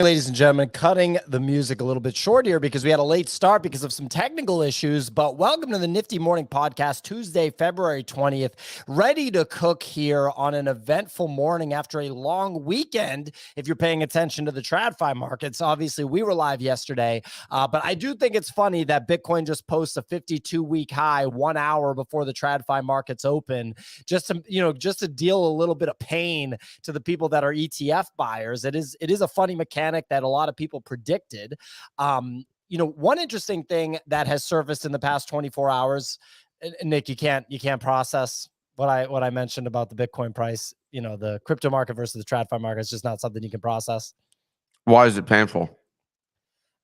Ladies and gentlemen, cutting the music a little bit short here because we had a late start because of some technical issues, but welcome to the Nifty Morning Podcast, Tuesday, February 20th. Ready to cook here on an eventful morning after a long weekend. If you're paying attention to the TradFi markets, obviously we were live yesterday, but I do think it's funny that Bitcoin just posts a 52-week high 1 hour before the TradFi markets open, just to deal a little bit of pain to the people that are ETF buyers. It is a funny mechanic that a lot of people predicted. One interesting thing that has surfaced in the past 24 hours, Nick, you can't process what I mentioned about the Bitcoin price, the crypto market versus the TradFi market. It's just not something you can process. Why is it painful?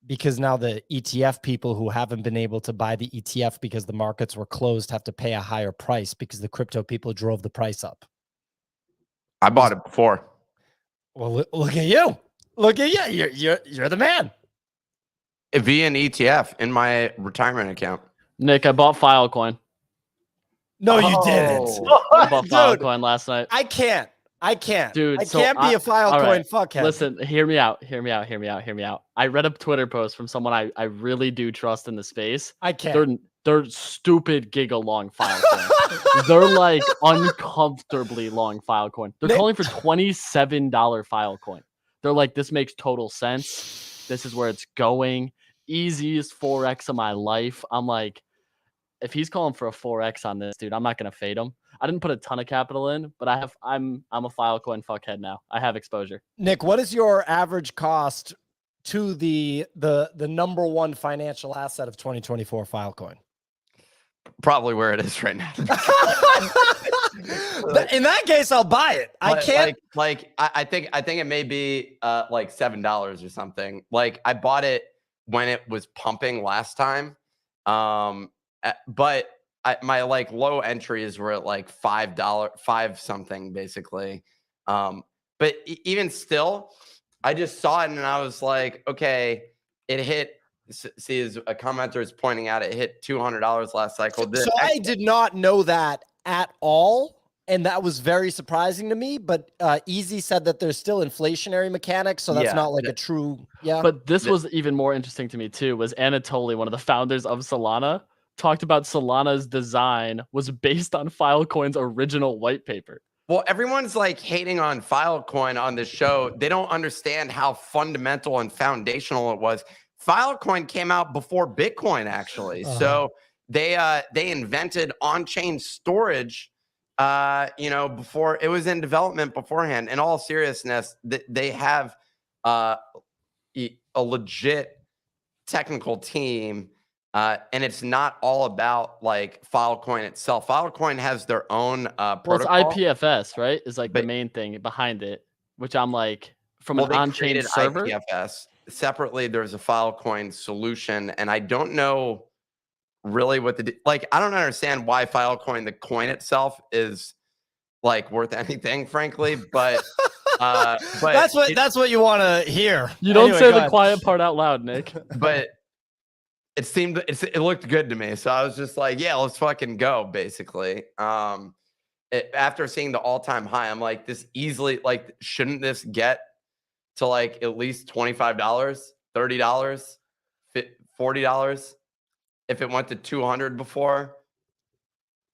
Because now the ETF people who haven't been able to buy the ETF because the markets were closed have to pay a higher price because the crypto people drove the price up. I bought it before. Well, look at you. Look at you. You're the man. Via an ETF in my retirement account. Nick, I bought filecoin. No, you didn't. I bought filecoin last night. I can't. Dude, I can't be a filecoin fuckhead. Listen, hear me out. I read a Twitter post from someone I really do trust in the space. I can't. They're stupid giga long filecoin. They're like uncomfortably long filecoin. They're calling for $27 filecoin. They're like, this makes total sense. This is where it's going. Easiest 4x of my life. I'm like, if he's calling for a 4x on this, dude, I'm not gonna fade him. I didn't put a ton of capital in, but I'm a filecoin fuckhead now. I have exposure. Nick, what is your average cost to the number one financial asset of 2024 filecoin? Probably where it is right now. In that case, I'll buy it. I can't. I think it may be like $7 or something. Like I bought it when it was pumping last time, but my like low entries were at like $5 something basically. But even still, I just saw it and I was like, okay, it hit. See, as a commenter is pointing out, it hit $200 last cycle. So I did not know that at all, and that was very surprising to me. But Easy said that there's still inflationary mechanics, so that's not like a true But this was even more interesting to me too. Was Anatoly, one of the founders of Solana, talked about Solana's design was based on Filecoin's original white paper. Well, everyone's like hating on Filecoin on this show. They don't understand how fundamental and foundational it was. Filecoin came out before Bitcoin, actually. So they invented on-chain storage, before it was in development beforehand. In all seriousness, they have a legit technical team, and it's not all about like Filecoin itself. Filecoin has their own protocol. Well, it's IPFS, right? Is like the main thing behind it, which I'm like, from an on-chain server. IPFS. Separately, there's a Filecoin solution, and I don't know really what I don't understand why Filecoin, the coin itself, is like worth anything, frankly. But that's what you want to hear. You don't say the quiet part out loud, Nick. But it looked good to me, so I was just like, yeah, let's fucking go. Basically, after seeing the all-time high, I'm like, this easily shouldn't this get to like at least $25, $30, $40 if it went to 200 before?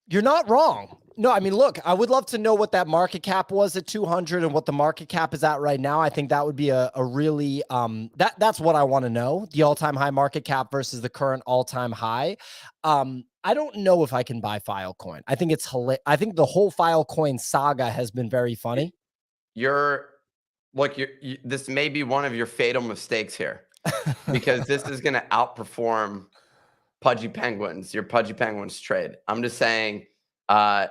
You're not wrong. No, I mean, look, I would love to know what that market cap was at 200 and what the market cap is at right now. I think that would be a really that's what I want to know, the all-time high market cap versus the current all-time high. I don't know if I can buy Filecoin. I think it's I think the whole Filecoin saga has been very funny. This may be one of your fatal mistakes here, because this is going to outperform Pudgy Penguins, your Pudgy Penguins trade. I'm just saying, now,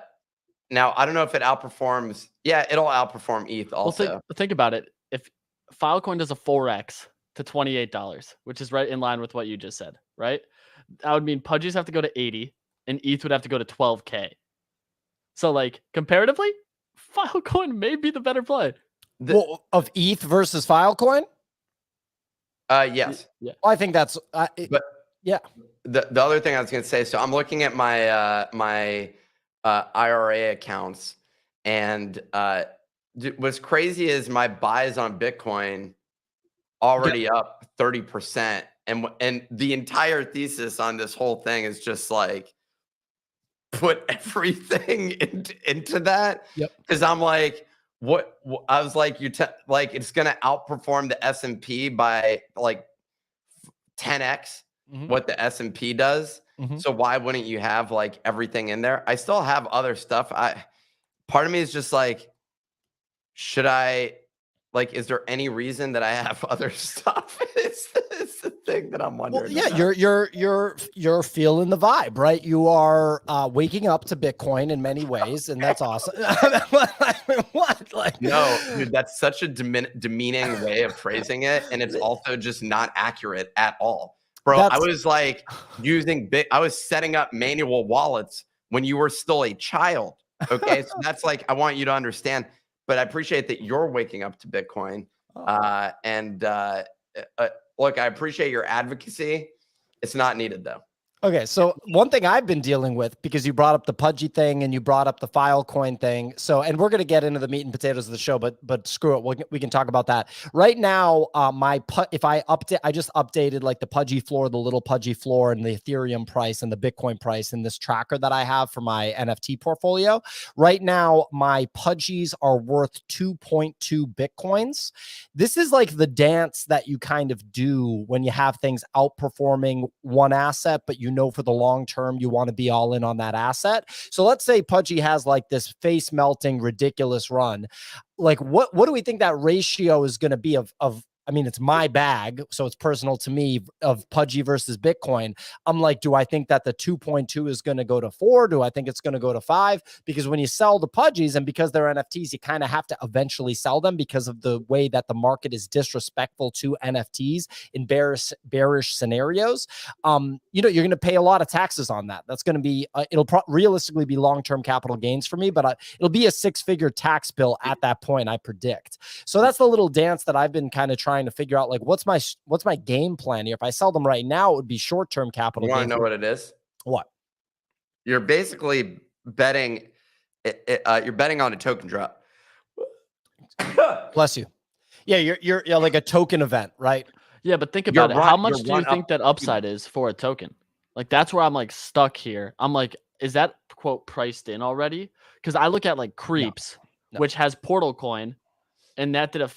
I don't know if it outperforms. Yeah, it'll outperform ETH also. Well, think about it. If Filecoin does a 4x to $28, which is right in line with what you just said, right? That would mean Pudgies have to go to 80 and ETH would have to go to 12K. So like comparatively, Filecoin may be the better play. Of ETH versus Filecoin? Yes. Yeah. Well, I think that's yeah. The other thing I was going to say, so I'm looking at my my IRA accounts, and what's crazy is my buys on Bitcoin already up 30%. And the entire thesis on this whole thing is just like, put everything into that. Yep. Because I'm like, what I was like, like it's gonna outperform the S&P by like 10x what the S&P does. So why wouldn't you have like everything in there? I still have other stuff. Part of me is just like, should I, like, is there any reason that I have other stuff? It's the thing that I'm wondering. Well, yeah, you're feeling the vibe, right? You are waking up to Bitcoin in many ways, and that's awesome. What? Like, no, dude, that's such a demeaning way of phrasing it, and it's also just not accurate at all, bro. I was like I was setting up manual wallets when you were still a child. Okay, so that's like, I want you to understand. But I appreciate that you're waking up to Bitcoin. Look, I appreciate your advocacy. It's not needed, though. Okay, so one thing I've been dealing with, because you brought up the Pudgy thing and you brought up the filecoin thing. So, and we're going to get into the meat and potatoes of the show, but screw it. We can talk about that right now. If I just updated like the Pudgy floor, the little Pudgy floor, and the Ethereum price and the Bitcoin price in this tracker that I have for my NFT portfolio. Right now, my Pudgies are worth 2.2 Bitcoins. This is like the dance that you kind of do when you have things outperforming one asset, but you know for the long term you want to be all in on that asset. So let's say Pudgy has like this face melting ridiculous run. Like what do we think that ratio is going to be of I mean, it's my bag, so it's personal to me, of Pudgy versus Bitcoin. I'm like, do I think that the 2.2 is going to go to 4? Do I think it's going to go to 5? Because when you sell the Pudgies, and because they're NFTs, you kind of have to eventually sell them because of the way that the market is disrespectful to NFTs in bearish scenarios. You're going to pay a lot of taxes on that. That's going to be, it'll realistically be long-term capital gains for me, but it'll be a 6-figure tax bill at that point, I predict. So that's the little dance that I've been kind of trying to figure out, like, what's my game plan here? If I sell them right now, it would be short-term capital. You want to know what it is? What? You're basically betting. You're betting on a token drop. Bless you. Yeah, you're like a token event, right? Yeah, but think about it. How much do you think that upside is for a token? Like, that's where I'm like stuck here. I'm like, is that quote priced in already? Because I look at like Creeps, which has Portal Coin, and that did a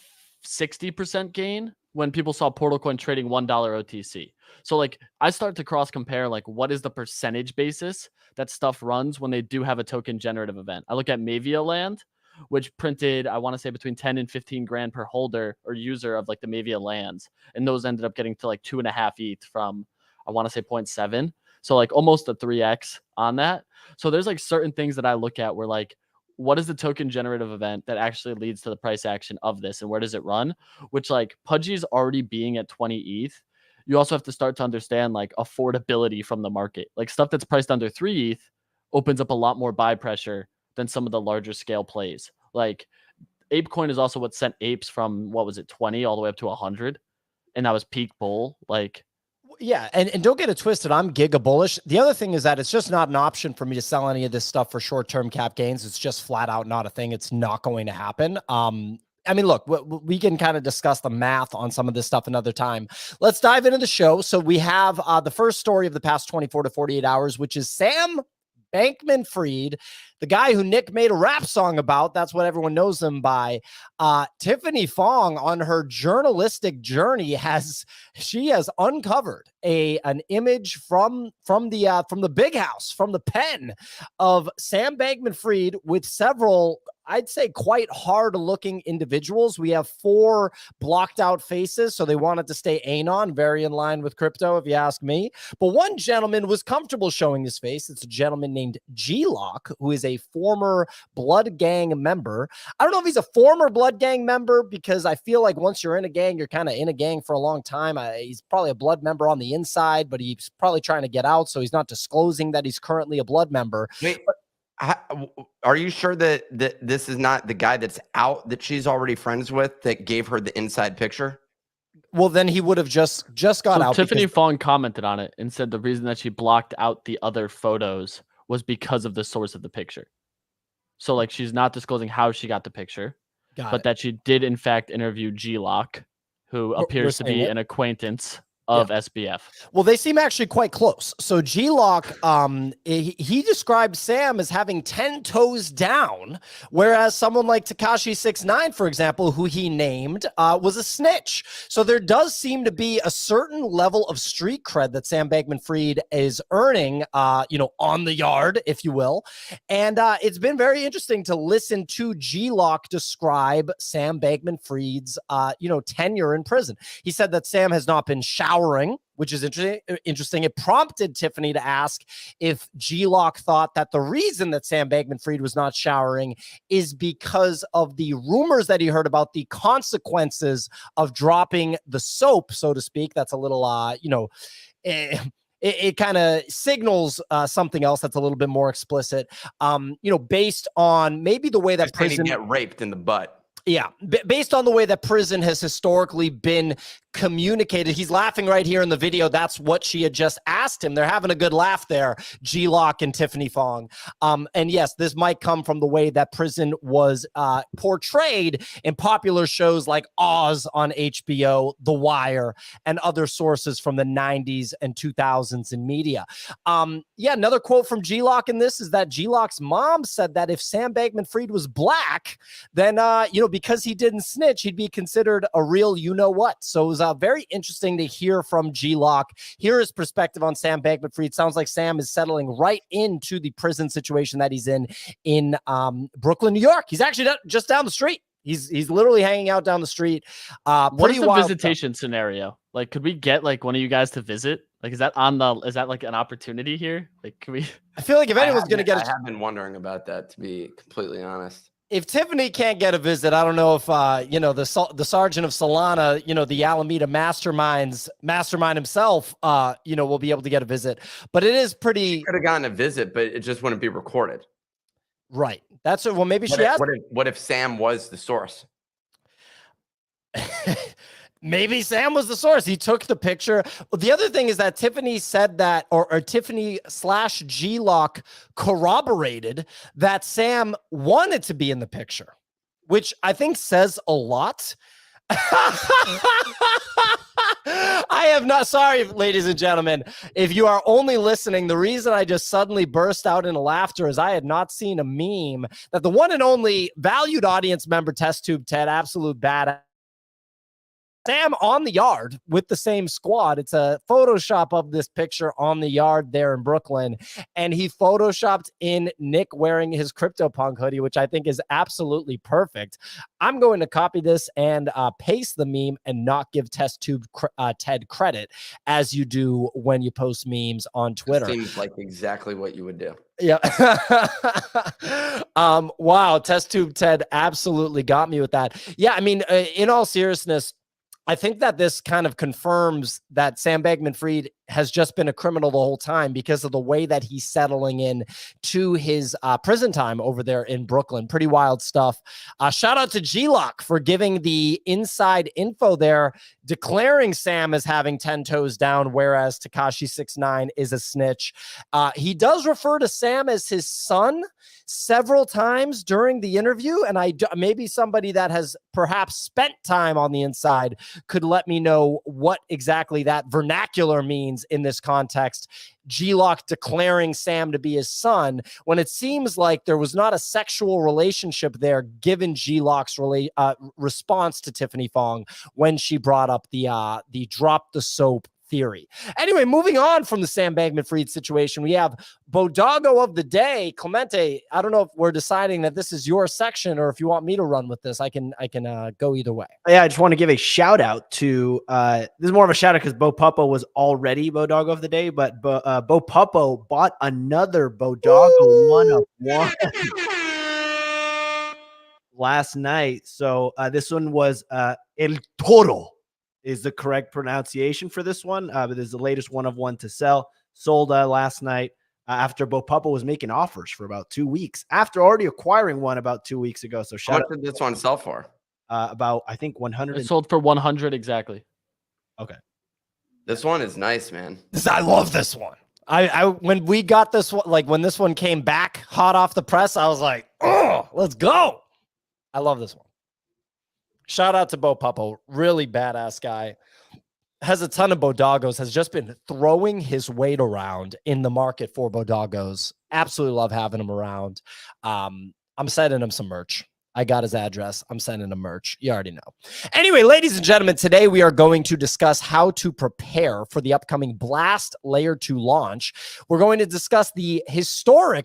60% gain when people saw Portal Coin trading $1 OTC. So like, I start to cross compare, like, what is the percentage basis that stuff runs when they do have a token generative event? I look at Mavia Land, which printed, I want to say, between 10 and 15 grand per holder or user of like the Mavia lands. And those ended up getting to like 2.5 ETH from, I want to say, 0.7. So like almost a 3x on that. So there's like certain things that I look at where like, what is the token generative event that actually leads to the price action of this, and where does it run? Which, like, Pudgy's already being at 20 ETH. You also have to start to understand like affordability from the market. Like, stuff that's priced under 3 ETH opens up a lot more buy pressure than some of the larger scale plays. Like, ApeCoin is also what sent apes from, what was it, 20 all the way up to 100, and that was peak bull. Like, yeah, and don't get it twisted. I'm giga bullish. The other thing is that it's just not an option for me to sell any of this stuff for short-term cap gains. It's just flat out not a thing. It's not going to happen. I mean, look, we can kind of discuss the math on some of this stuff another time. Let's dive into the show. So we have the first story of the past 24 to 48 hours, which is Sam Bankman-Fried, the guy who Nick made a rap song about. That's what everyone knows him by. Tiffany Fong, on her journalistic journey, has uncovered an image from the big house, from the pen of Sam Bankman-Fried with several, I'd say, quite hard-looking individuals. We have 4 blocked out faces, so they wanted to stay anon, very in line with crypto, if you ask me. But one gentleman was comfortable showing his face. It's a gentleman named G-Lock, who is a former Blood Gang member. I don't know if he's a former Blood Gang member, because I feel like once you're in a gang, you're kind of in a gang for a long time. He's probably a Blood member on the inside, but he's probably trying to get out, so he's not disclosing that he's currently a Blood member. Wait. Are you sure that this is not the guy that's out that she's already friends with that gave her the inside picture? Well, then he would have just got out. Tiffany Fong commented on it and said the reason that she blocked out the other photos was because of the source of the picture. So like, she's not disclosing how she got the picture, but that she did in fact interview G-Lock who We're appears to seeing be it. an acquaintance of SBF. Well, they seem actually quite close. So G-Lock, he described Sam as having 10 toes down, whereas someone like Tekashi 69, for example, who he named, was a snitch. So there does seem to be a certain level of street cred that Sam Bankman-Fried is earning, on the yard, if you will. And it's been very interesting to listen to G-Lock describe Sam Bankman-Fried's, tenure in prison. He said that Sam has not been showering, which is interesting. It prompted Tiffany to ask if G-Lock thought that the reason that Sam Bankman-Fried was not showering is because of the rumors that he heard about the consequences of dropping the soap, so to speak. That's a little, it kind of signals something else that's a little bit more explicit, based on maybe the way that prison get raped in the butt. Yeah, based on the way that prison has historically been communicated. He's laughing right here in the video. That's what she had just asked him. They're having a good laugh there, G-Lock and Tiffany Fong. And yes, this might come from the way that prison was portrayed in popular shows like Oz on HBO, The Wire, and other sources from the 90s and 2000s in media. Another quote from G-Lock in this is that G-Lock's mom said that if Sam Bankman-Fried was black, then, because he didn't snitch, he'd be considered a real you-know-what. So it was very interesting to hear from G-Lock, hear his perspective on Sam Bankman-Fried. Sounds like Sam is settling right into the prison situation that he's in Brooklyn, New York. He's actually just down the street. He's literally hanging out down the street. What is the visitation scenario? Like, could we get like one of you guys to visit? Like, is that like an opportunity here? Like, can we? I feel like if anyone's going to get, I have been wondering about that, to be completely honest. If Tiffany can't get a visit, I don't know if the Sergeant of Solana, the Alameda mastermind himself, will be able to get a visit. But it is pretty. She could have gotten a visit, but it just wouldn't be recorded. Right. That's it. Well, maybe she asked. What if Sam was the source? Maybe Sam was the source. He took the picture. Well, the other thing is that Tiffany said that, or Tiffany/G-Lock corroborated that Sam wanted to be in the picture, which I think says a lot. I have not, sorry, ladies and gentlemen, if you are only listening, the reason I just suddenly burst out into laughter is I had not seen a meme that the one and only valued audience member, Test Tube Ted, absolute badass, Sam on the yard with the same squad. It's a Photoshop of this picture on the yard there in Brooklyn. And he Photoshopped in Nick wearing his CryptoPunk hoodie, which I think is absolutely perfect. I'm going to copy this and paste the meme and not give Test Tube Ted credit, as you do when you post memes on Twitter. Seems like exactly what you would do. Yeah. Wow. Test Tube Ted absolutely got me with that. Yeah. I mean, in all seriousness, I think that this kind of confirms that Sam Bankman-Fried has just been a criminal the whole time because of the way that he's settling in to his prison time over there in Brooklyn. Pretty wild stuff. Shout out to G-Lock for giving the inside info there, declaring Sam as having 10 toes down, whereas Tekashi 69 is a snitch. He does refer to Sam as his son several times during the interview, and maybe somebody that has perhaps spent time on the inside could let me know what exactly that vernacular means in this context. G-Lock declaring Sam to be his son, when it seems like there was not a sexual relationship there, given G-Lock's response to Tiffany Fong when she brought up the drop the soap theory. Anyway, moving on from the Sam Bankman-Fried situation, we have Bodo of the day. Clemente, I don't know if we're deciding that this is your section or if you want me to run with this. I can go either way. Yeah, I just want to give a shout out to this is more of a shout out because Bo Puppo was already Bodo of the day, but Bo Puppo bought another Bodo 1 of 1 last night. So this one was El Toro is the correct pronunciation for this one. But this is the latest 1 of 1 to sell. Sold last night after Bo Puppo was making offers for about 2 weeks after already acquiring one about 2 weeks ago. So how much did this one sell for? About, I think, 100. It sold for 100 exactly. Okay. This one is nice, man. I love this one. I when we got this one, like when this one came back hot off the press, I was like, oh, let's go. I love this one. Shout out to Bo Puppo, really badass guy. Has a ton of Bodogos, has just been throwing his weight around in the market for Bodogos. Absolutely love having him around. I'm sending him some merch. I got his address. I'm sending him merch. You already know. Anyway, ladies and gentlemen, today we are going to discuss how to prepare for the upcoming Blast Layer 2 launch. We're going to discuss the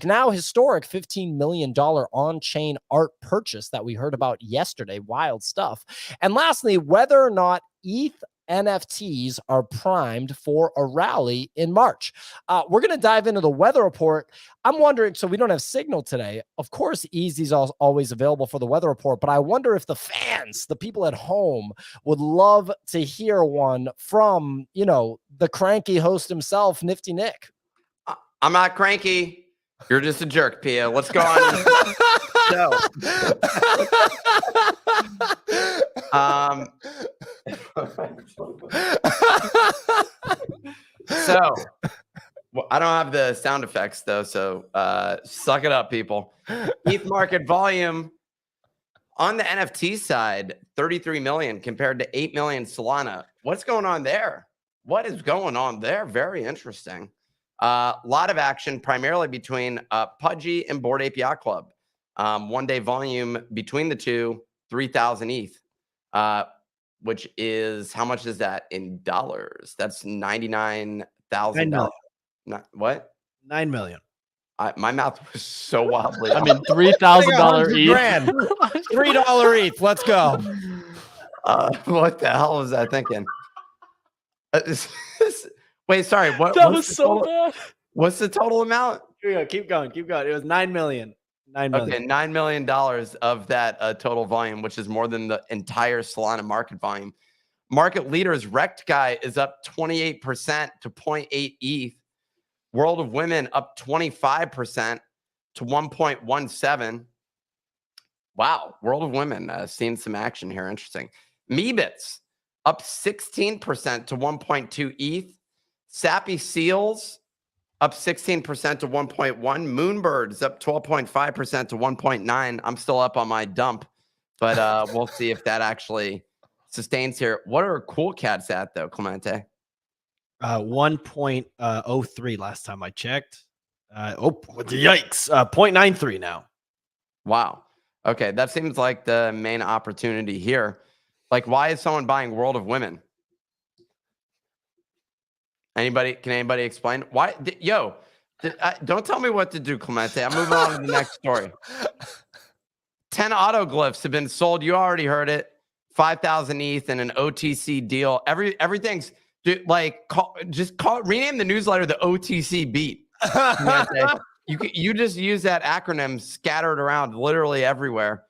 now historic $15 million on-chain art purchase that we heard about yesterday. Wild stuff. And lastly, whether or not ETH NFTs are primed for a rally in March. We're going to dive into the weather report. I'm wondering, so we don't have signal today. Of course, Easy's always available for the weather report, but I wonder if the fans, the people at home, would love to hear one from, the cranky host himself, Nifty Nick. I'm not cranky. You're just a jerk, Pia. Let's go on. So I don't have the sound effects though, so suck it up, people. ETH market volume on the NFT side, 33 million compared to 8 million Solana. What's going on there? What is going on there? Very interesting. A lot of action, primarily between Pudgy and Bored Ape Yacht Club. 1 day volume between the two, 3,000 ETH, which is, how much is that in dollars? That's $99,000. What? 9 million. My mouth was so wildly. I mean, $3,000 ETH. Grand. $3 ETH. Let's go. What the hell was I thinking? Wait, sorry. What? That was so bad. What's the total amount? Here we go. Keep going. It was 9 million. 9 million. Okay, $9 million of that total volume, which is more than the entire Solana market volume. Market leaders, Wrecked Guy is up 28% to 0.8 ETH. World of Women up 25% to 1.17. Wow, World of Women seeing some action here. Interesting. Meebits up 16% to 1.2 ETH. Sappy Seals up 16% to 1.1. Moonbirds up 12.5% to 1.9. I'm still up on my dump, but we'll see if that actually sustains here. What are Cool Cats at though, Clemente? 1.03 last time I checked. Yikes. 0.93 now. Wow. Okay, that seems like the main opportunity here. Like, why is someone buying World of Women? Can anybody explain why? Don't tell me what to do, Clemente. I'm moving on to the next story. 10 autoglyphs have been sold. You already heard it. 5,000 ETH and an OTC deal. Everything's rename the newsletter the OTC beat. You just use that acronym scattered around literally everywhere.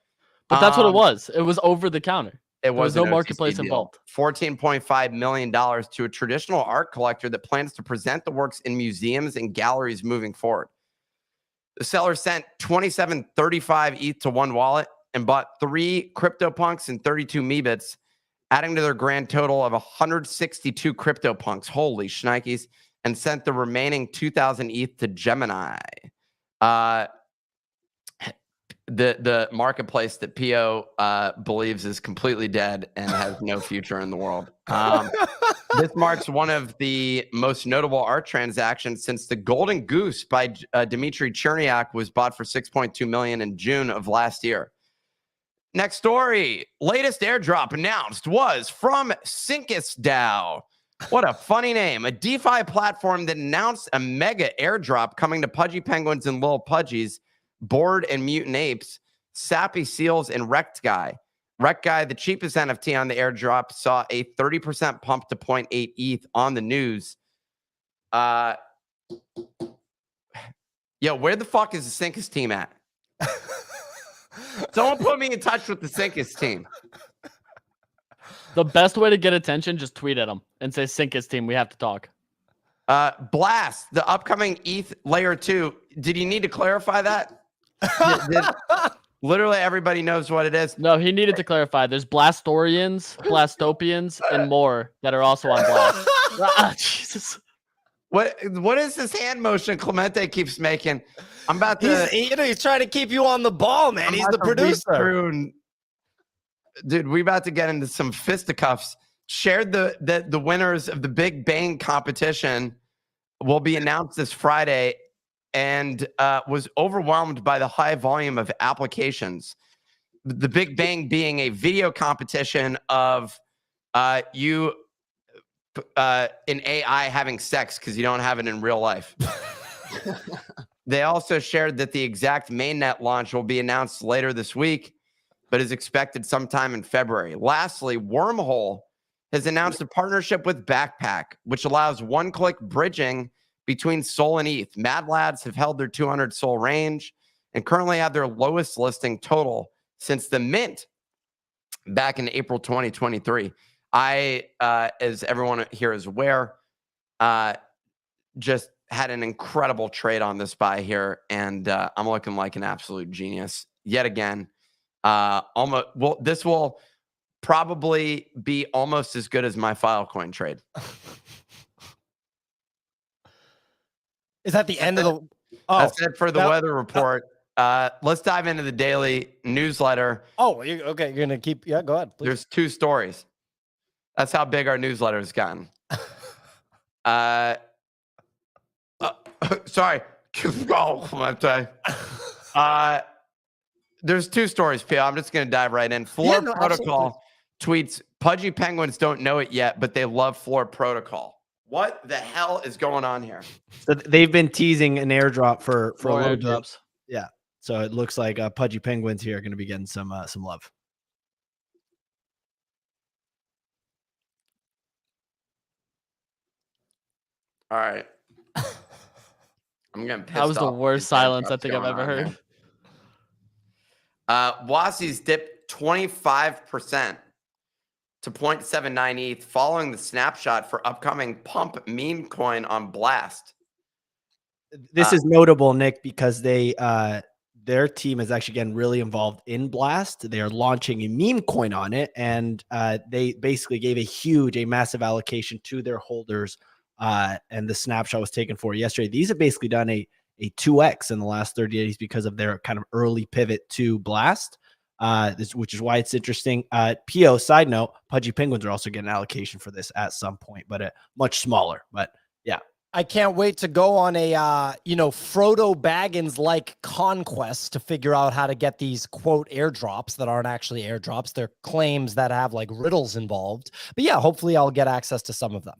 But that's what it was. It was over the counter. There was no marketplace involved. $14.5 million to a traditional art collector that plans to present the works in museums and galleries moving forward. The seller sent 2735 ETH to one wallet and bought 3 CryptoPunks and 32 Meebits, adding to their grand total of 162 CryptoPunks. Holy shnikes. And sent the remaining 2,000 ETH to Gemini. The marketplace that PO believes is completely dead and has no future in the world. This marks one of the most notable art transactions since the Golden Goose by Dmitry Cherniak was bought for $6.2 million in June of last year. Next story. Latest airdrop announced was from Syncus DAO. What a funny name. A DeFi platform that announced a mega airdrop coming to Pudgy Penguins and Lil Pudgies, Bored and Mutant Apes, Sappy Seals, and Wrecked Guy. Wrecked Guy, the cheapest NFT on the airdrop, saw a 30% pump to 0.8 ETH on the news. Yo, where the fuck is the Syncus team at? Someone put me in touch with the Syncus team. The best way to get attention, just tweet at them and say, Syncus team, we have to talk. Blast, the upcoming ETH layer 2. Did you need to clarify that? Literally everybody knows what it is. No, he needed to clarify. There's Blastorians, Blastopians, and more that are also on Blast. Jesus. What is this hand motion Clemente keeps making? I'm about to. He's trying to keep you on the ball, man. He's the producer. dude, we about to get into some fisticuffs. Shared the winners of the Big Bang competition will be announced this Friday, and was overwhelmed by the high volume of applications. The Big Bang being a video competition of you in AI having sex because you don't have it in real life. They also shared that the exact mainnet launch will be announced later this week, but is expected sometime in February. Lastly, Wormhole has announced a partnership with Backpack, which allows one-click bridging between Sol and ETH. Mad Lads have held their 200 Sol range and currently have their lowest listing total since the mint back in April 2023. I, as everyone here is aware, just had an incredible trade on this buy here, and I'm looking like an absolute genius yet again. This will probably be almost as good as my Filecoin trade. Is that the end of the? Oh, that's it for the weather report. Let's dive into the daily newsletter. Oh, okay. You're gonna keep. Yeah, go ahead. Please. There's 2 stories. That's how big our newsletter has gotten. Sorry. There's 2 stories, P. I'm just going to dive right in. Floor Protocol tweets, Pudgy Penguins don't know it yet, but they love Floor Protocol. What the hell is going on here? So they've been teasing an airdrop for a little airdrops. bit. Yeah. So it looks like Pudgy Penguins here are going to be getting some love. All right. I'm getting pissed That was the off. worst silence I think I've ever heard. Wasi's dipped 25% to 0.79 ETH following the snapshot for upcoming pump meme coin on Blast. This is notable, Nick, because their team is actually getting really involved in Blast. They are launching a meme coin on it, and they basically gave a massive allocation to their holders. And the snapshot was taken for yesterday. These have basically done a 2x in the last 30 days because of their kind of early pivot to Blast, which is why it's interesting. PO side note, Pudgy Penguins are also getting an allocation for this at some point, but much smaller. But yeah. I can't wait to go on a, Frodo Baggins-like conquest to figure out how to get these, quote, airdrops that aren't actually airdrops. They're claims that have, like, riddles involved. But, yeah, hopefully I'll get access to some of them.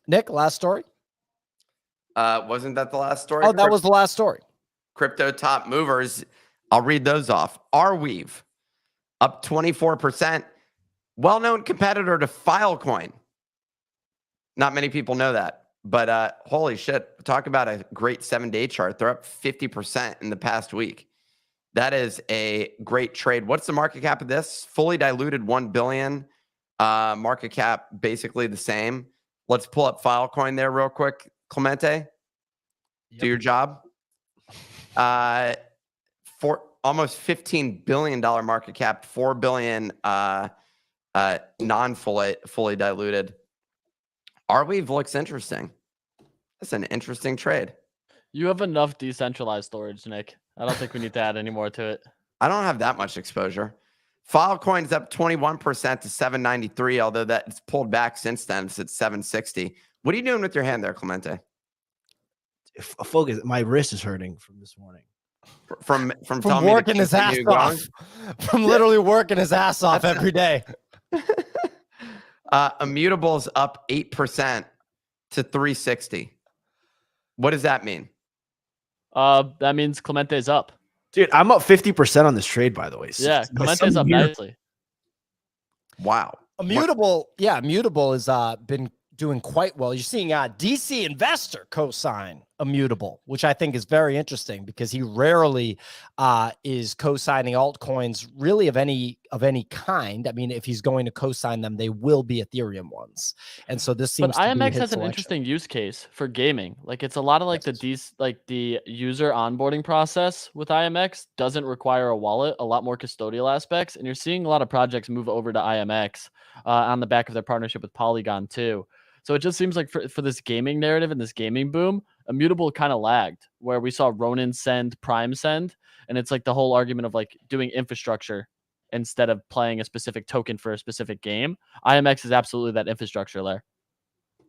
Nick, last story? Wasn't that the last story? Oh, that was the last story. Crypto top movers. I'll read those off. Arweave, up 24%. Well-known competitor to Filecoin. Not many people know that, but holy shit. Talk about a great 7-day chart. They're up 50% in the past week. That is a great trade. What's the market cap of this? Fully diluted 1 billion. Market cap basically the same. Let's pull up Filecoin there real quick. Clemente, yep. Do your job. For almost $15 billion market cap, 4 billion fully diluted. Arweave looks interesting. That's an interesting trade. You have enough decentralized storage, Nick. I don't think we need to add any more to it. I don't have that much exposure. Filecoin's up 21% to 793, although that's pulled back since then. It's at 760. What are you doing with your hand there, Clemente? Focus. My wrist is hurting from this morning. From working his ass off. From literally working his ass off every day. Immutable's up 8% to 360. What does that mean? That means Clemente's up. Dude, I'm up 50% on this trade, by the way. So yeah, Clemente's up nicely. Wow. Immutable has been doing quite well. You're seeing DC Investor co-sign Immutable, which I think is very interesting because he rarely is co-signing altcoins really of any kind. I mean, if he's going to co-sign them, they will be Ethereum ones. And so this seems. But IMX has an interesting use case for gaming. Like it's a lot of like the user onboarding process with IMX doesn't require a wallet, a lot more custodial aspects, and you're seeing a lot of projects move over to IMX on the back of their partnership with Polygon too. So it just seems like for this gaming narrative and this gaming boom, Immutable kind of lagged, where we saw Ronin send, Prime send, and it's like the whole argument of like doing infrastructure instead of playing a specific token for a specific game. IMX is absolutely that infrastructure layer.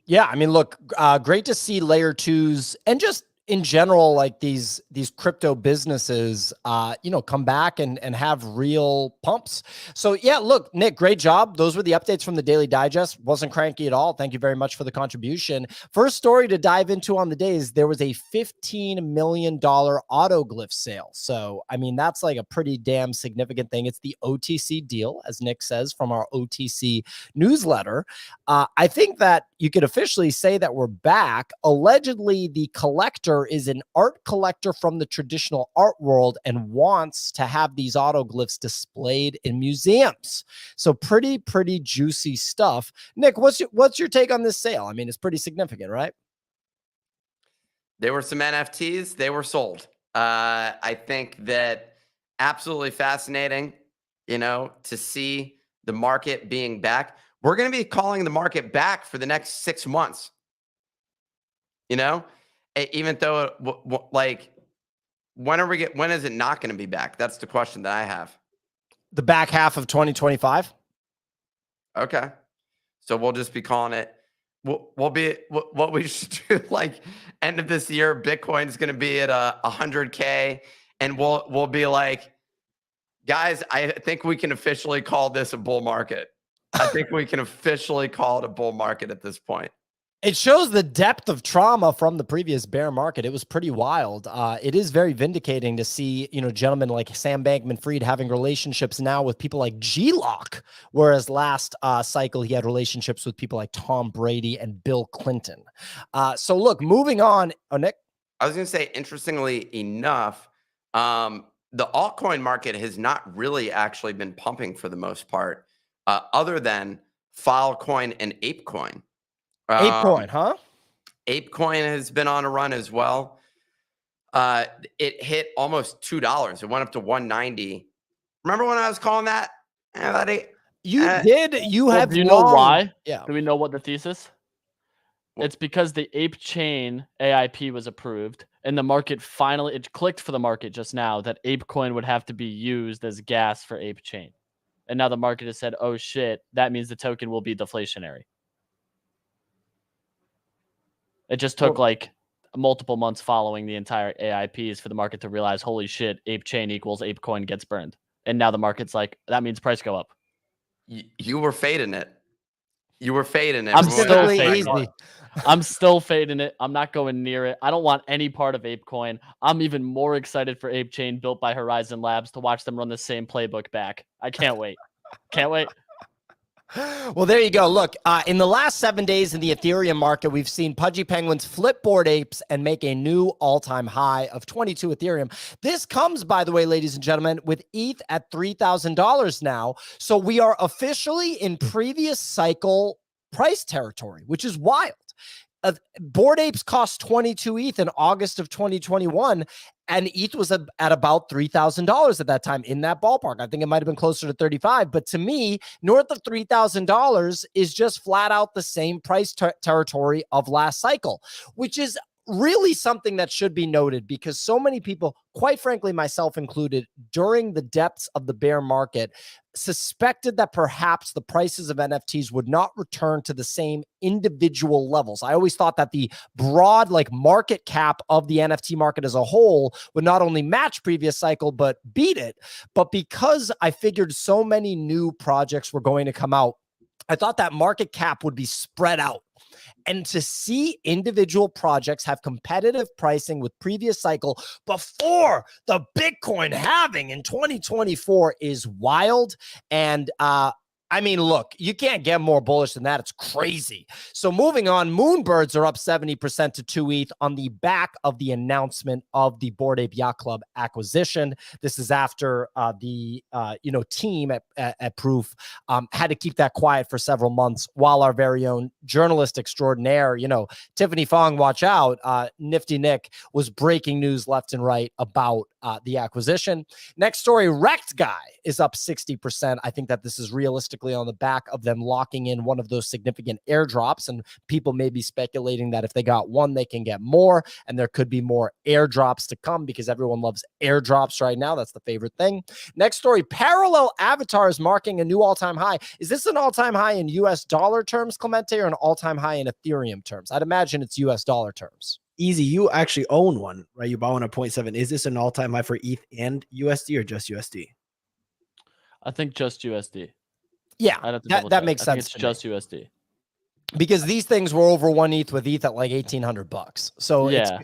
Yeah, I mean, look, great to see layer twos and just in general, like these crypto businesses, come back and have real pumps. So yeah, look, Nick, great job. Those were the updates from the Daily Digest. Wasn't cranky at all. Thank you very much for the contribution. First story to dive into on the day is there was a $15 million autoglyph sale. So, I mean, that's like a pretty damn significant thing. It's the OTC deal, as Nick says, from our OTC newsletter. I think that you could officially say that we're back. Allegedly, the collector is an art collector from the traditional art world and wants to have these autoglyphs displayed in museums. So pretty juicy stuff. Nick, what's your take on this sale? I mean, it's pretty significant, right? There were some NFTs. They were sold. I think that absolutely fascinating, to see the market being back. We're going to be calling the market back for the next 6 months. Even though, when is it not going to be back? That's the question that I have. The back half of 2025. Okay. So we'll just be calling it, what we should do, like end of this year, Bitcoin is going to be at 100K and we'll be like, guys, I think we can officially call this a bull market. I think we can officially call it a bull market at this point. It shows the depth of trauma from the previous bear market. It was pretty wild. It is very vindicating to see, gentlemen like Sam Bankman-Fried having relationships now with people like G-Lock, whereas last cycle he had relationships with people like Tom Brady and Bill Clinton. So look, moving on. Oh, Nick? I was going to say, interestingly enough, the altcoin market has not really actually been pumping for the most part, other than Filecoin and ApeCoin. ApeCoin, huh? ApeCoin has been on a run as well. It hit almost $2. It went up to 190. Remember when I was calling that? You did. You have. Do you know why? Yeah. Do we know what the thesis? It's because the Ape Chain AIP was approved, and the market finally it clicked for the market just now that ApeCoin would have to be used as gas for Ape Chain, and now the market has said, "Oh shit, that means the token will be deflationary." It just took like multiple months following the entire AIPs for the market to realize, holy shit, Ape Chain equals ApeCoin gets burned. And now the market's like, that means price go up. You were fading it. You were fading it. I'm still fading it. I'm still fading it. I'm not going near it. I don't want any part of ApeCoin. I'm even more excited for Ape Chain built by Horizon Labs to watch them run the same playbook back. I can't wait. Can't wait. Well, there you go. Look, in the last 7 days in the Ethereum market, we've seen Pudgy Penguins flip Bored Apes and make a new all-time high of 22 Ethereum. This comes, by the way, ladies and gentlemen, with ETH at $3,000 now. So we are officially in previous cycle price territory, which is wild. Bored Apes cost 22 ETH in August of 2021, and ETH was at about $3,000 at that time, in that ballpark. I think it might have been closer to 35, but to me, north of $3,000 is just flat out the same price territory of last cycle, which is really something that should be noted because so many people, quite frankly, myself included, during the depths of the bear market, suspected that perhaps the prices of NFTs would not return to the same individual levels. I always thought that the broad market cap of the NFT market as a whole would not only match previous cycle, but beat it. But because I figured so many new projects were going to come out, I thought that market cap would be spread out. And to see individual projects have competitive pricing with previous cycle before the Bitcoin halving in 2024 is wild. And I mean, look, you can't get more bullish than that. It's crazy. So moving on, Moonbirds are up 70% to 2 ETH on the back of the announcement of the Bored Ape Yacht Club acquisition. This is after the team at Proof had to keep that quiet for several months while our very own journalist extraordinaire, Tiffany Fong, watch out, Nifty Nick was breaking news left and right about the acquisition. Next story, Wrecked Guy is up 60%. I think that this is realistic realistically on the back of them locking in one of those significant airdrops. And people may be speculating that if they got one, they can get more. And there could be more airdrops to come because everyone loves airdrops right now. That's the favorite thing. Next story, parallel avatars marking a new all-time high. Is this an all-time high in US dollar terms, Clemente, or an all-time high in Ethereum terms? I'd imagine it's US dollar terms. Easy, you actually own one, right? You bought one at 0.7. Is this an all-time high for ETH and USD or just USD? I think just USD. Yeah, I'd have to that makes sense. It's just USD. Because these things were over one ETH with ETH at like $1,800. So yeah,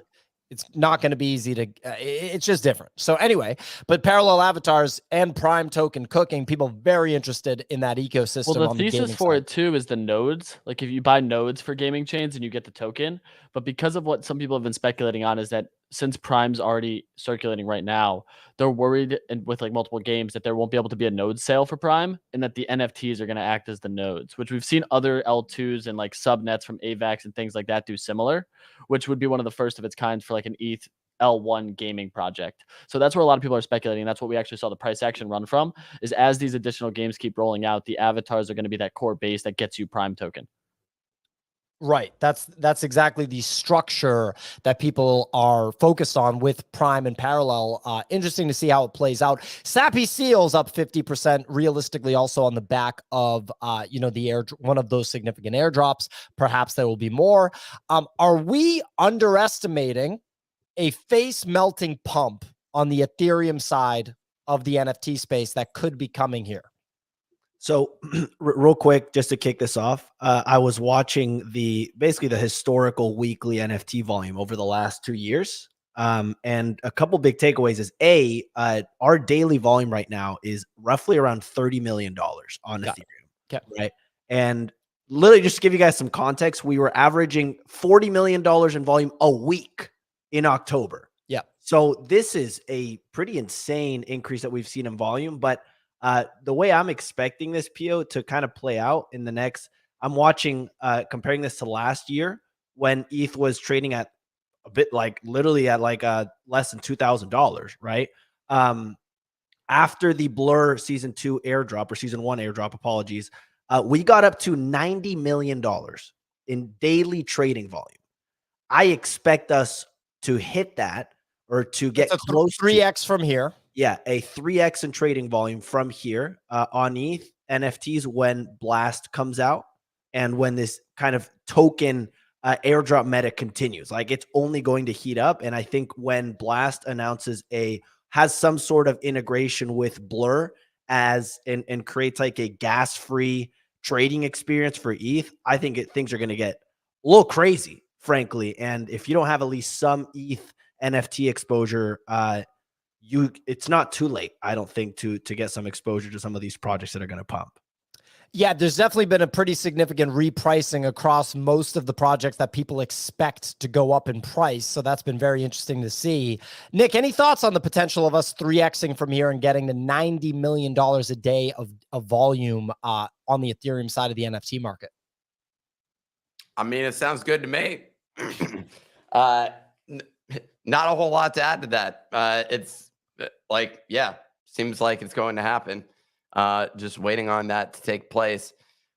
it's not going to be easy to, it's just different. So anyway, but parallel avatars and prime token cooking, people very interested in that ecosystem. well, the thesis for it too is the nodes. Like if you buy nodes for gaming chains and you get the token, but because of what some people have been speculating on is that since Prime's already circulating right now, they're worried and with like multiple games that there won't be able to be a node sale for Prime and that the NFTs are going to act as the nodes, which we've seen other L2s and like subnets from AVAX and things like that do similar, which would be one of the first of its kind for like an ETH L1 gaming project. So that's where a lot of people are speculating. That's what we actually saw the price action run from, is as these additional games keep rolling out, the avatars are going to be that core base that gets you Prime token. Right. That's exactly the structure that people are focused on with Prime and Parallel. Interesting to see how it plays out. Sappy Seals up 50%, realistically also on the back of, one of those significant airdrops. Perhaps there will be more. Are we underestimating a face melting pump on the Ethereum side of the NFT space that could be coming here? So real quick, just to kick this off, I was watching basically the historical weekly NFT volume over the last 2 years. And a couple big takeaways is our daily volume right now is roughly around $30 million on Ethereum. Okay. Right. And literally just to give you guys some context, we were averaging $40 million in volume a week in October. Yeah. So this is a pretty insane increase that we've seen in volume, but the way I'm expecting this PO to kind of play out in the next, I'm watching, comparing this to last year when ETH was trading at a bit like literally at like less than $2,000, right? After the Blur season 2 airdrop or season 1 airdrop, apologies, we got up to $90 million in daily trading volume. I expect us to hit that or to get close 3x from here. Yeah, a 3x in trading volume from here on ETH NFTs when Blast comes out and when this kind of token airdrop meta continues. Like it's only going to heat up. And I think when Blast announces has some sort of integration with Blur and creates like a gas-free trading experience for ETH, I think things are going to get a little crazy, frankly. And if you don't have at least some ETH NFT exposure, it's not too late, I don't think, to get some exposure to some of these projects that are going to pump. Yeah, there's definitely been a pretty significant repricing across most of the projects that people expect to go up in price. So that's been very interesting to see. Nick, any thoughts on the potential of us 3xing from here and getting to $90 million a day of volume on the Ethereum side of the NFT market? I mean, it sounds good to me. Not a whole lot to add to that. It's like, yeah, seems like it's going to happen. Just waiting on that to take place.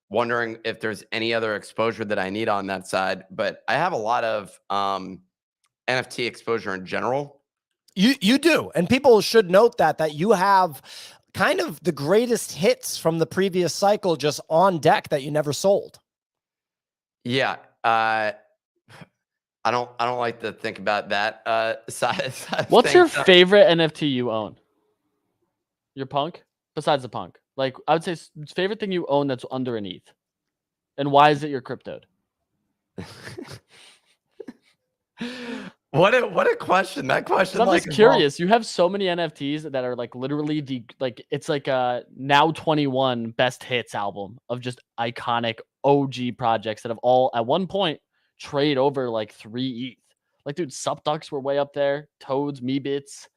Wondering if there's any other exposure that I need on that side. But I have a lot of NFT exposure in general. You do. And people should note that you have kind of the greatest hits from the previous cycle just on deck that you never sold. Yeah. I don't like to think about that side What's your favorite NFT you own? Your punk? Besides the punk. Like, I would say favorite thing you own that's under an ETH. And why is it your cryptoed? What a question. That question. I'm just curious. You have so many NFTs that are like literally it's like a Now 21 best hits album of just iconic OG projects that have all at one point trade over like 3 ETH. Like, dude, Subducks were way up there. Toads, Meebits,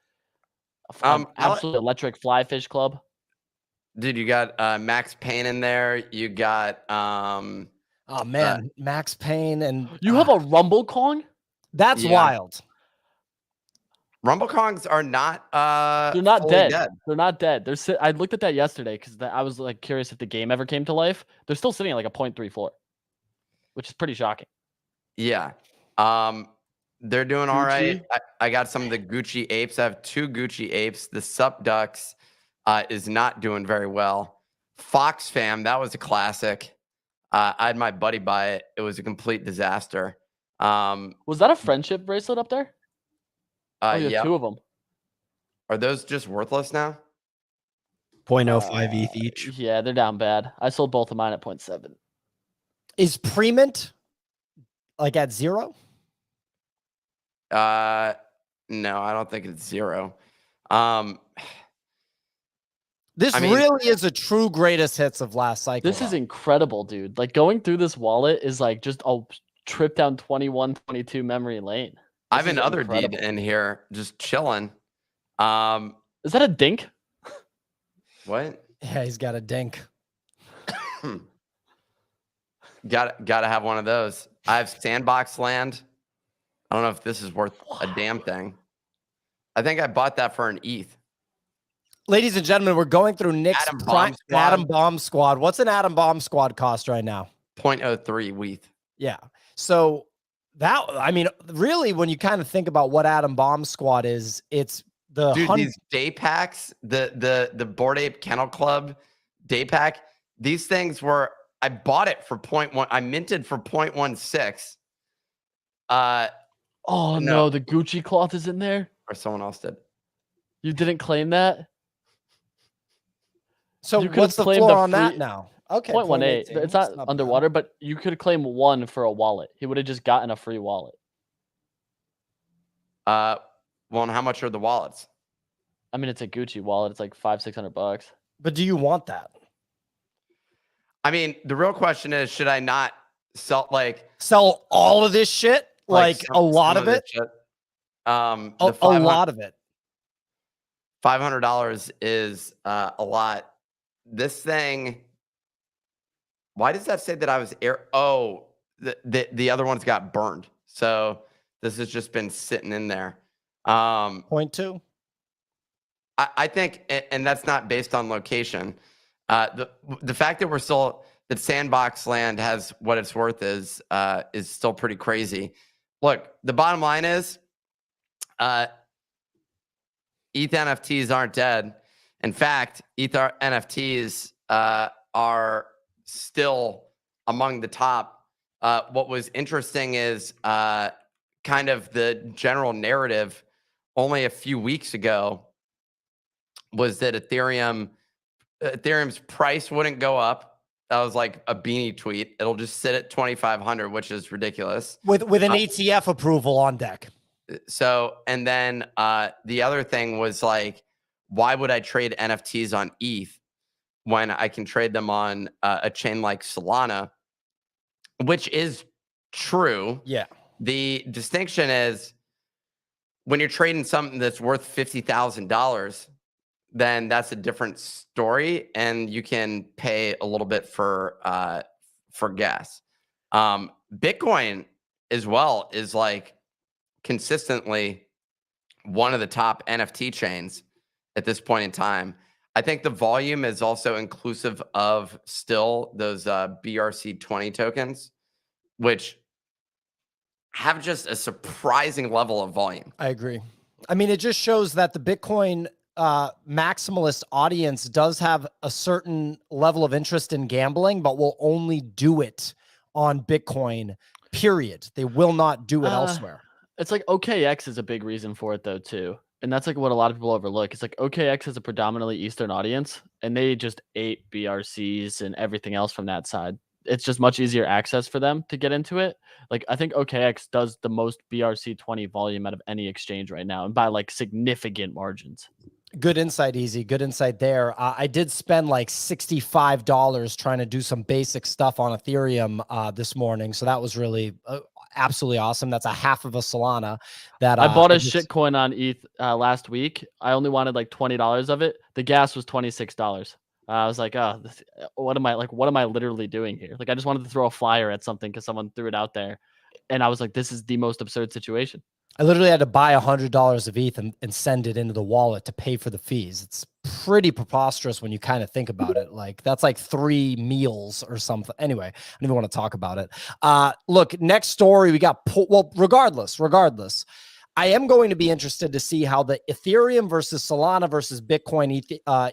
absolute electric Flyfish Club. Dude, you got Max Payne in there. You got oh man, Max Payne, and you have a Rumble Kong? That's wild. Rumblekongs are not They're not fully dead. They're not dead. I looked at that yesterday because I was like curious if the game ever came to life. They're still sitting at like a 0.34, which is pretty shocking. Yeah. They're doing all right. I got some of the Gucci apes. I have 2 Gucci apes. The Sup Ducks is not doing very well. Fox Fam, that was a classic. I had my buddy buy it. It was a complete disaster. Was that a friendship bracelet up there? Oh, you have yeah. 2 of them. Are those just worthless now? 0.05 ETH each. Yeah, they're down bad. I sold both of mine at 0.7. Is pre-mint like at 0? No, I don't think it's 0. This really is a true greatest hits of last cycle. This is incredible, dude. Like going through this wallet is like just a trip down 21, 22 memory lane. I have another dude in here just chilling. Is that a dink? What? Yeah, he's got a dink. Gotta have one of those. I have Sandbox Land. I don't know if this is worth a damn thing. I think I bought that for an ETH. Ladies and gentlemen, we're going through Nick's Atom Bomb Squad. What's an Atom Bomb Squad cost right now? 0.03 ETH. Yeah. So that, I mean, really, when you kind of think about what Atom Bomb Squad is, it's the these day packs, the Bored Ape Kennel Club day pack. These things were, I bought it for 0.1. I minted for 0.16. Oh no, the Gucci cloth is in there. Or someone else did. You didn't claim that. So what's the floor on that now? Okay, 0.18. It's not underwater, but you could claim 1 for a wallet. He would have just gotten a free wallet. Well, and how much are the wallets? I mean, it's a Gucci wallet. It's like $500-600. But do you want that? I mean, the real question is, should I not sell all of this shit? Like a lot of it? A lot of it. $500 is a lot. This thing, why does that say that I was the other ones got burned. So this has just been sitting in there. 0.2. I think, and that's not based on location. The fact that that Sandbox Land has what it's worth is still pretty crazy. Look, the bottom line is, ETH NFTs aren't dead. In fact, ETH NFTs are still among the top. What was interesting is kind of the general narrative only a few weeks ago was that Ethereum's price wouldn't go up. That was like a beanie tweet. It'll just sit at 2,500, which is ridiculous. With an ATF approval on deck. So, and then the other thing was like, why would I trade NFTs on ETH when I can trade them on a chain like Solana, which is true. Yeah. The distinction is when you're trading something that's worth $50,000, then that's a different story, and you can pay a little bit for gas. Bitcoin as well is like consistently one of the top NFT chains at this point in time. I think the volume is also inclusive of still those BRC20 tokens, which have just a surprising level of volume. I agree. I mean, it just shows that the Bitcoin maximalist audience does have a certain level of interest in gambling, but will only do it on Bitcoin, period. They will not do it elsewhere. It's like OKX is a big reason for it though, too. And that's like what a lot of people overlook. It's like OKX is a predominantly Eastern audience, and they just ate BRCs and everything else from that side. It's just much easier access for them to get into it. Like I think OKX does the most BRC20 volume out of any exchange right now, and by like significant margins. Good insight, Easy. Good insight there. I did spend like $65 trying to do some basic stuff on Ethereum this morning. So that was really absolutely awesome. That's a half of a Solana. That I bought a shitcoin on ETH last week. I only wanted like $20 of it. The gas was $26. I was like, oh, what am I literally doing here? Like, I just wanted to throw a flyer at something because someone threw it out there. And I was like, this is the most absurd situation. I literally had to buy $100 of ETH and send it into the wallet to pay for the fees. It's pretty preposterous when you kind of think about it. Like that's like 3 meals or something. Anyway, I don't even want to talk about it. Look, next story we got. Well, regardless, I am going to be interested to see how the Ethereum versus Solana versus Bitcoin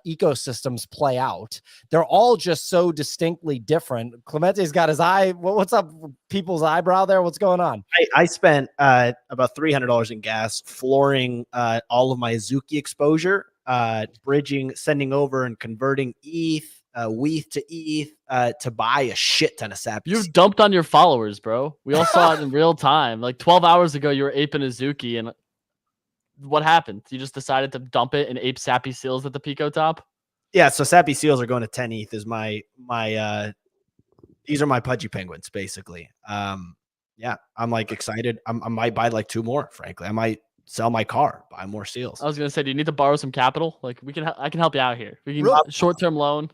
ecosystems play out. They're all just so distinctly different. Clemente's got his eye. What's up, people's eyebrow there? What's going on? I spent about $300 in gas flooring all of my Azuki exposure, sending over and converting ETH, WETH to ETH to buy a shit ton of Sappy. You've dumped on your followers, bro. We all saw it in real time. Like 12 hours ago, you were aping Azuki, and what happened? You just decided to dump it and ape Sappy Seals at the Pico top? Yeah, so Sappy Seals are going to 10 ETH is my these are my pudgy penguins, basically. Yeah, I'm like excited. I might buy like 2 more, frankly. I might sell my car, buy more seals. I was gonna say, do you need to borrow some capital? Like I can help you out here. We can short-term loan.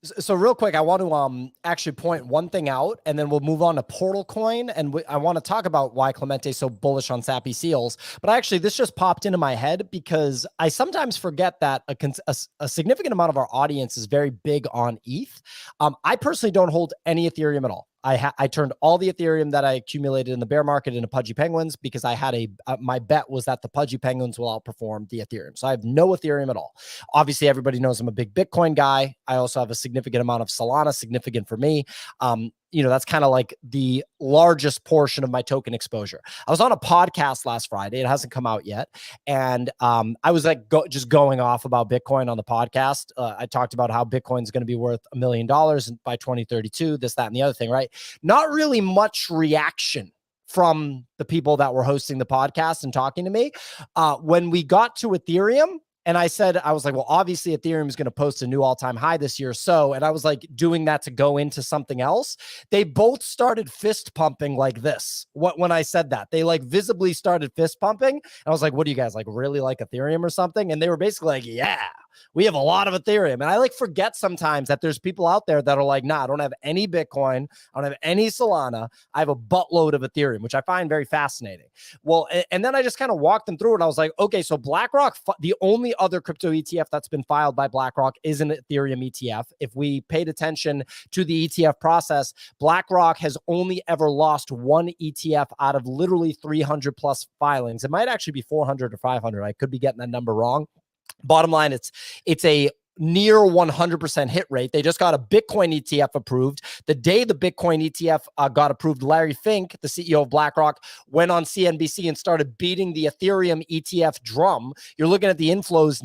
So real quick, I want to actually point one thing out, and then we'll move on to Portal Coin, and I want to talk about why Clemente is so bullish on Sappy Seals. But actually, this just popped into my head because I sometimes forget that a significant amount of our audience is very big on ETH. I personally don't hold any Ethereum at all. I turned all the Ethereum that I accumulated in the bear market into Pudgy Penguins because I had my bet was that the Pudgy Penguins will outperform the Ethereum. So I have no Ethereum at all. Obviously, everybody knows I'm a big Bitcoin guy. I also have a significant amount of Solana, significant for me. That's kind of like the largest portion of my token exposure. I was on a podcast last Friday. It hasn't come out yet. And I was like just going off about Bitcoin on the podcast. I talked about how Bitcoin is going to be worth $1 million by 2032, this, that, and the other thing, right? Not really much reaction from the people that were hosting the podcast and talking to me. When we got to Ethereum, and I was like, well, obviously Ethereum is going to post a new all-time high this year. And I was like doing that to go into something else. They both started fist pumping like this. When I said that, they like visibly started fist pumping. And I was like, what do you guys like really like Ethereum or something? And they were basically like, yeah, we have a lot of Ethereum. And I like forget sometimes that there's people out there that are like, nah, I don't have any Bitcoin. I don't have any Solana. I have a buttload of Ethereum, which I find very fascinating. Well, and then I just kind of walked them through it. I was like, okay, so BlackRock, the only other crypto ETF that's been filed by BlackRock is an Ethereum ETF. If we paid attention to the ETF process, BlackRock has only ever lost one ETF out of literally 300 plus filings. It might actually be 400 or 500. I could be getting that number wrong. Bottom line, it's a near 100% hit rate. They just got a Bitcoin ETF approved. The day the Bitcoin ETF got approved, Larry Fink, the CEO of BlackRock, went on CNBC and started beating the Ethereum ETF drum. You're looking at the inflows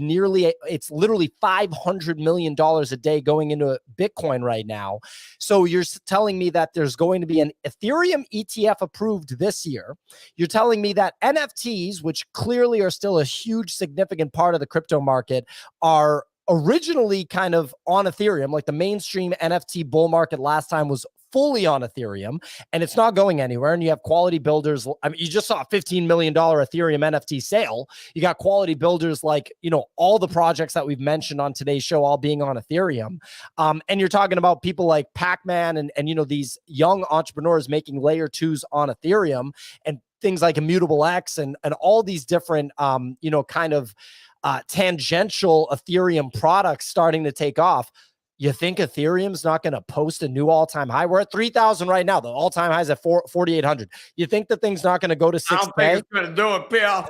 it's literally $500 million a day going into Bitcoin right now. So you're telling me that there's going to be an Ethereum ETF approved this year. You're telling me that NFTs, which clearly are still a huge, significant part of the crypto market, are originally kind of on Ethereum. Like the mainstream NFT bull market last time was fully on Ethereum, and it's not going anywhere. And you have quality builders. I mean, you just saw a $15 million Ethereum NFT sale. You got quality builders like, all the projects that we've mentioned on today's show, all being on Ethereum. And you're talking about people like Pac-Man and these young entrepreneurs making layer 2s on Ethereum, and things like Immutable X and all these different, kind of tangential Ethereum products starting to take off. You think Ethereum's not going to post a new all-time high? We're at 3,000 right now. The all-time high is at 4,800. You think the thing's not going to go to 6K? I don't think it's going to do it, Pio.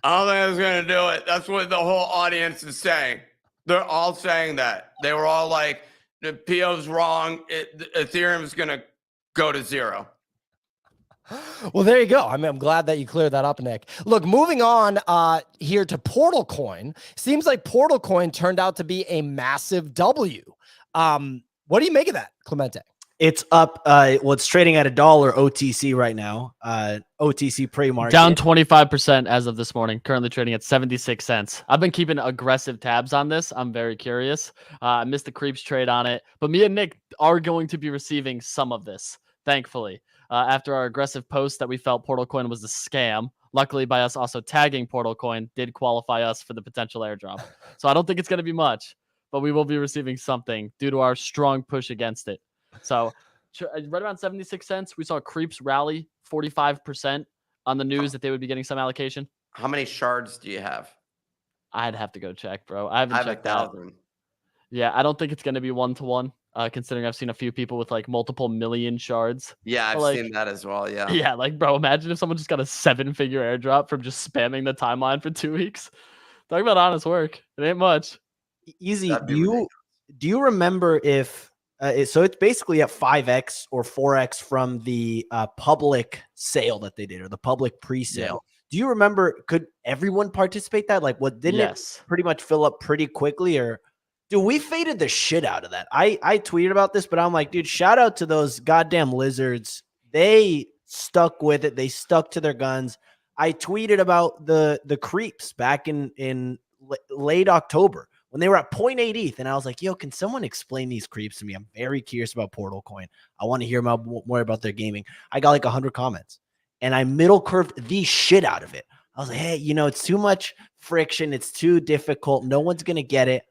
I don't think it's going to do it. That's what the whole audience is saying. They're all saying that. They were all like, the Pio's wrong. Ethereum's going to go to 0. Well, there you go. I mean, I'm glad that you cleared that up, Nick. Look, moving on here to Portal Coin. Seems like Portal Coin turned out to be a massive W. What do you make of that, Clemente? It's up. It's trading at $1 OTC right now. OTC pre-market down 25% as of this morning. Currently trading at 76 cents. I've been keeping aggressive tabs on this. I'm very curious. I missed the creeps trade on it, but me and Nick are going to be receiving some of this, thankfully. After our aggressive post that we felt Portal Coin was a scam, luckily by us also tagging Portal Coin did qualify us for the potential airdrop. So I don't think it's going to be much, but we will be receiving something due to our strong push against it. So right around 76 cents. We saw Creeps rally 45% on the news that they would be getting some allocation. How many shards do you have? I'd have to go check, bro. I haven't I have checked that. 1,000. Yeah, I don't think it's going to be 1-to-1, considering I've seen a few people with like multiple million shards. Yeah, I've like, seen that as well. Yeah. Yeah, like, bro, imagine if someone just got a 7-figure airdrop from just spamming the timeline for 2 weeks. Talk about honest work. It ain't much. Easy. That'd be Do you remember if so it's basically at 5x or 4x from the public sale that they did, or the public pre-sale? Do you remember, could everyone participate that? Like, what, didn't it pretty much fill up pretty quickly? Or dude, we faded the shit out of that. I tweeted about this, but I'm like, dude, shout out to those goddamn lizards. They stuck with it. They stuck to their guns. I tweeted about the creeps back in late October when they were at 0.8 ETH. And I was like, yo, can someone explain these creeps to me? I'm very curious about Portal Coin. I want to hear more about their gaming. I got like 100 comments and I middle curved the shit out of it. I was like, hey, you know, it's too much friction. It's too difficult. No one's going to get it.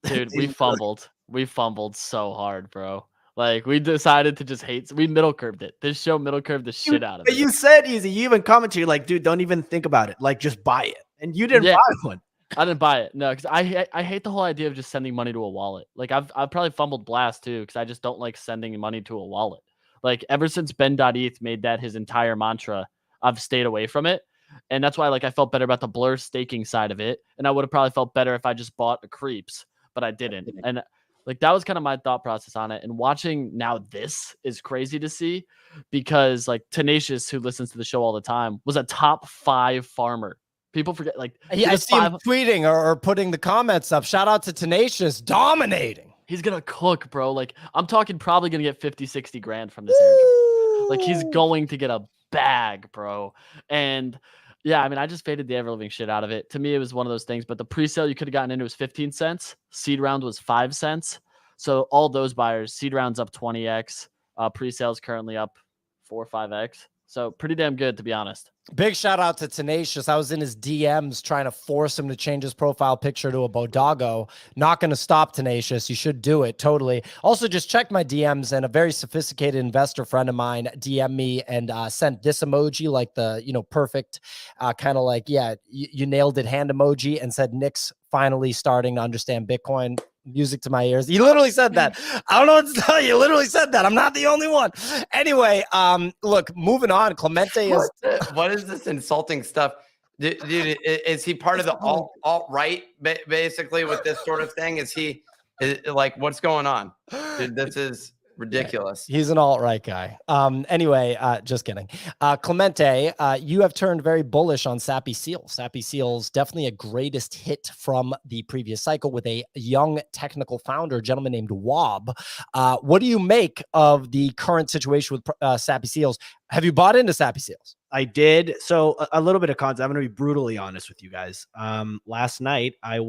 Dude, we fumbled. We fumbled so hard, bro. Like, we decided to just hate. We middle curved it. This show middle curved the shit out of it. You said, Easy, you even commented, you're like, dude, don't even think about it. Like, just buy it. And you didn't buy one. I didn't buy it. No, because I hate the whole idea of just sending money to a wallet. Like, I've probably fumbled Blast too, because I just don't like sending money to a wallet. Like, ever since Ben.eth made that his entire mantra, I've stayed away from it. And that's why, like, I felt better about the Blur staking side of it. And I would have probably felt better if I just bought a Creeps, but I didn't. And like, that was kind of my thought process on it. And watching now, this is crazy to see, because like Tenacious, who listens to the show all the time, was a top 5 farmer. People forget, like, yeah, I see him tweeting or putting the comments up. Shout out to Tenacious, dominating. He's gonna cook, bro. Like, I'm talking probably gonna get 50-60 grand from this airdrop. Like, he's going to get a bag, bro. And yeah, I mean, I just faded the ever-living shit out of it. To me, it was one of those things. But the pre-sale you could have gotten into was 15 cents. Seed round was 5 cents. So all those buyers, seed round's up 20x. Pre-sale's currently up 4 or 5x. So pretty damn good, to be honest. Big shout out to Tenacious. I was in his DMs trying to force him to change his profile picture to a Bodo. Not going to stop, Tenacious. You should do it. Totally. Also, just checked my DMs, and a very sophisticated investor friend of mine DM'd me and sent this emoji, like the, you know, perfect kind of like, yeah, you nailed it hand emoji, and said, Nick's finally starting to understand Bitcoin. Music to my ears. He literally said that. I don't know what to tell you. He literally said that. I'm not the only one. Anyway, look, moving on. Clemente is... What is this insulting stuff? Dude, is he part of the alt-right, basically, with this sort of thing? Is like, what's going on? Dude, this is ridiculous. He's an alt-right guy. Anyway, just kidding. Clemente, you have turned very bullish on Sappy Seals. Sappy Seals, definitely a greatest hit from the previous cycle with a young technical founder, a gentleman named Wob. What do you make of the current situation with Sappy Seals? Have you bought into Sappy Seals? I did. So a little bit of context. I'm going to be brutally honest with you guys. Last night I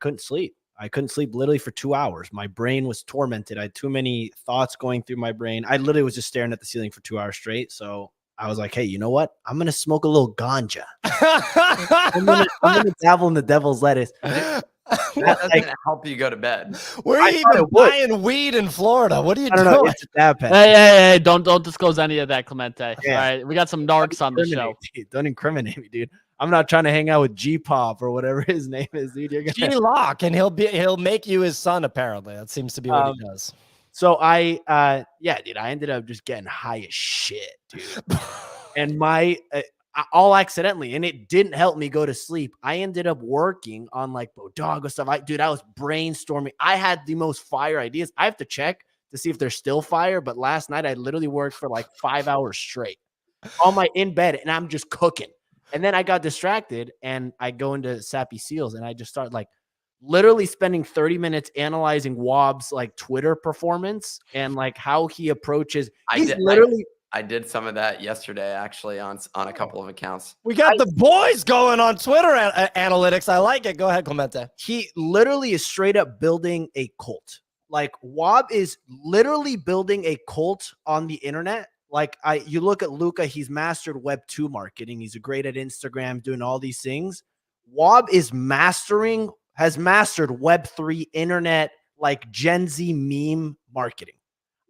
couldn't sleep. I couldn't sleep literally for 2 hours. My brain was tormented. I had too many thoughts going through my brain. I literally was just staring at the ceiling for 2 hours straight. So I was like, hey, you know what? I'm going to smoke a little ganja. I'm going to dabble in the devil's lettuce. That doesn't help you go to bed. Where are you even buying weed in Florida? What are you doing? Know, it's a dab pen. Hey, don't disclose any of that, Clemente. Yeah. All right, we got some narcs on the show. Don't incriminate me, dude. I'm not trying to hang out with G-Pop or whatever his name is, dude. You're gonna... G-Lock, and he'll make you his son, apparently. That seems to be what he does. So yeah, dude, I ended up just getting high as shit, dude. And all accidentally, and it didn't help me go to sleep. I ended up working on like Bodo stuff. I was brainstorming. I had the most fire ideas. I have to check to see if they're still fire, but last night I literally worked for like 5 hours straight in bed, and I'm just cooking. And then I got distracted, and I go into Sappy Seals, and I just start like literally spending 30 minutes analyzing Wob's like Twitter performance and like how he approaches. I did some of that yesterday, actually, on a couple of accounts. We got the boys going on Twitter analytics. I like it. Go ahead, Clemente. He literally is straight up building a cult. Like, Wob is literally building a cult on the internet. Like, you look at Luca, he's mastered Web 2 marketing. He's great at Instagram, doing all these things. Wob has mastered Web 3 internet, like Gen Z meme marketing.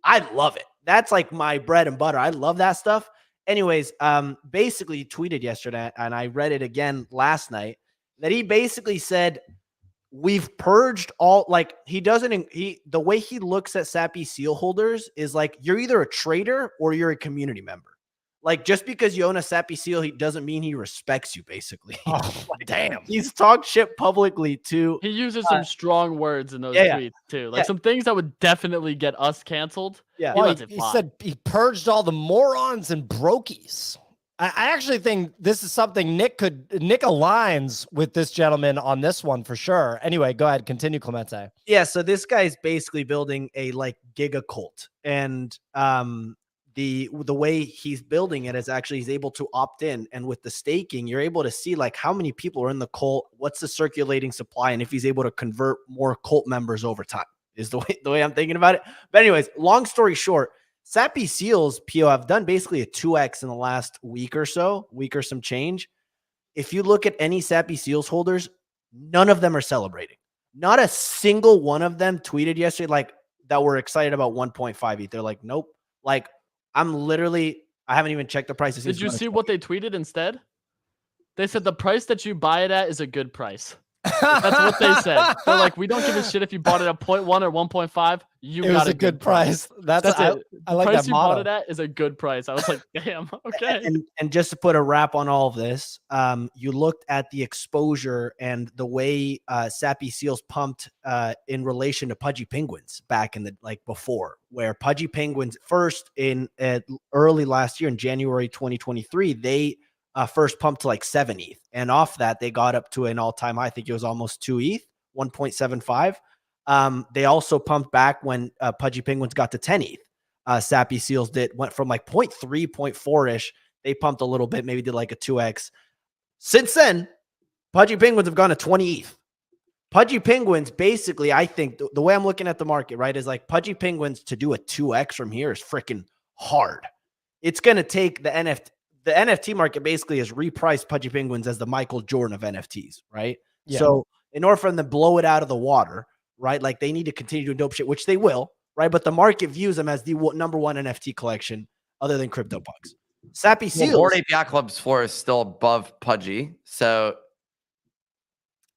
I love it. That's like my bread and butter. I love that stuff. Anyways, basically he tweeted yesterday, and I read it again last night, that he basically said, we've purged all, like, the way he looks at Sappy Seal holders is like, you're either a trader or you're a community member. Like, just because you own a Sappy Seal, he doesn't mean he respects you, basically. Oh, damn. He's talked shit publicly too. He uses some strong words in those yeah, tweets too. Like some things that would definitely get us canceled. Yeah. He Well, lets it he fly. said he purged all the morons and brokies. I actually think this is something Nick aligns with this gentleman on this one for sure. Anyway, go ahead, continue, Clemente. Yeah, so this guy's basically building a like giga cult, and the way he's building it is actually he's able to opt in, and with the staking, you're able to see like how many people are in the cult, what's the circulating supply, and if he's able to convert more cult members over time is the way I'm thinking about it. But anyways, long story short, Sappy Seals PO have done basically a 2x in the last week or some change. If you look at any Sappy Seals holders, none of them are celebrating. Not a single one of them tweeted yesterday like that we're excited about 1.5 ETH. They're like, nope. Like, I haven't even checked the prices. Did you see what they tweeted instead? They said the price that you buy it at is a good price. That's what they said. They're like, we don't give a shit if you bought it at 0.1 or 1.5. You got a good price. That's it. I like price that you motto. bought it at is a good price. I was like, damn, okay. And just to put a wrap on all of this, you looked at the exposure and the way Sappy Seals pumped in relation to Pudgy Penguins back in the before, where Pudgy Penguins first in early last year in January 2023, they first pumped to like 7 ETH, and off that they got up to an all-time high. I think it was almost 2 ETH, 1.75. They also pumped back when Pudgy Penguins got to 10 ETH. Sappy Seals went from like 0.3, 0.4-ish. They pumped a little bit, maybe did like a 2x. Since then, Pudgy Penguins have gone to 20 ETH. Pudgy Penguins, basically, I think the way I'm looking at the market, right, is like Pudgy Penguins to do a 2x from here is freaking hard. It's going to take the NFT market basically has repriced Pudgy Penguins as the Michael Jordan of NFTs, right? Yeah. So in order for them to blow it out of the water, right, like they need to continue doing dope shit, which they will, right? But the market views them as the number one NFT collection other than CryptoPunks. Sappy Seals. Bored Ape Yacht Club's floor is still above Pudgy, so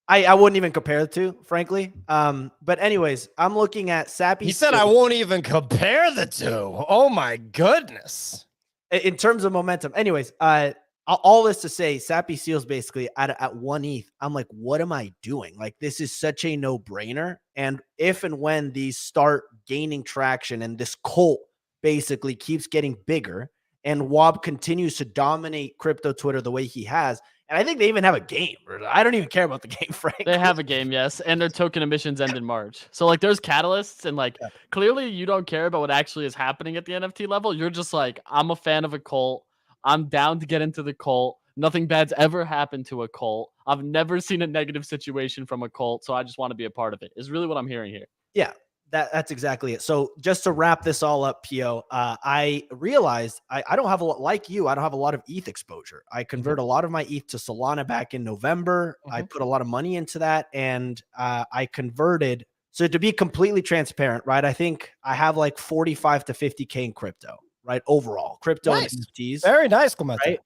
I wouldn't even compare the two, frankly. But anyways, I'm looking at Sappy. He said I won't even compare the two. Oh my goodness. In terms of momentum. Anyways, all this to say, Sappy Seals basically at 1 ETH. I'm like, what am I doing? Like, this is such a no-brainer. And if and when these start gaining traction and this cult basically keeps getting bigger and Wob continues to dominate crypto Twitter the way he has, and I think they even have a game. I don't even care about the game, frankly. They have a game, yes, and their token emissions end in March. So like, there's catalysts, and like, clearly you don't care about what actually is happening at the NFT level. You're just like, I'm a fan of a cult. I'm down to get into the cult. Nothing bad's ever happened to a cult. I've never seen a negative situation from a cult, so I just want to be a part of it. Is really what I'm hearing here. Yeah. That's exactly it. So just to wrap this all up, Pio, I realized I don't have a lot, like you, I don't have a lot of ETH exposure. I convert a lot of my ETH to Solana back in November. I put a lot of money into that, and I converted. So to be completely transparent, right, I think I have like 45 to 50K in crypto, right, overall. Crypto and NFTs. Very nice, Clemente. Right?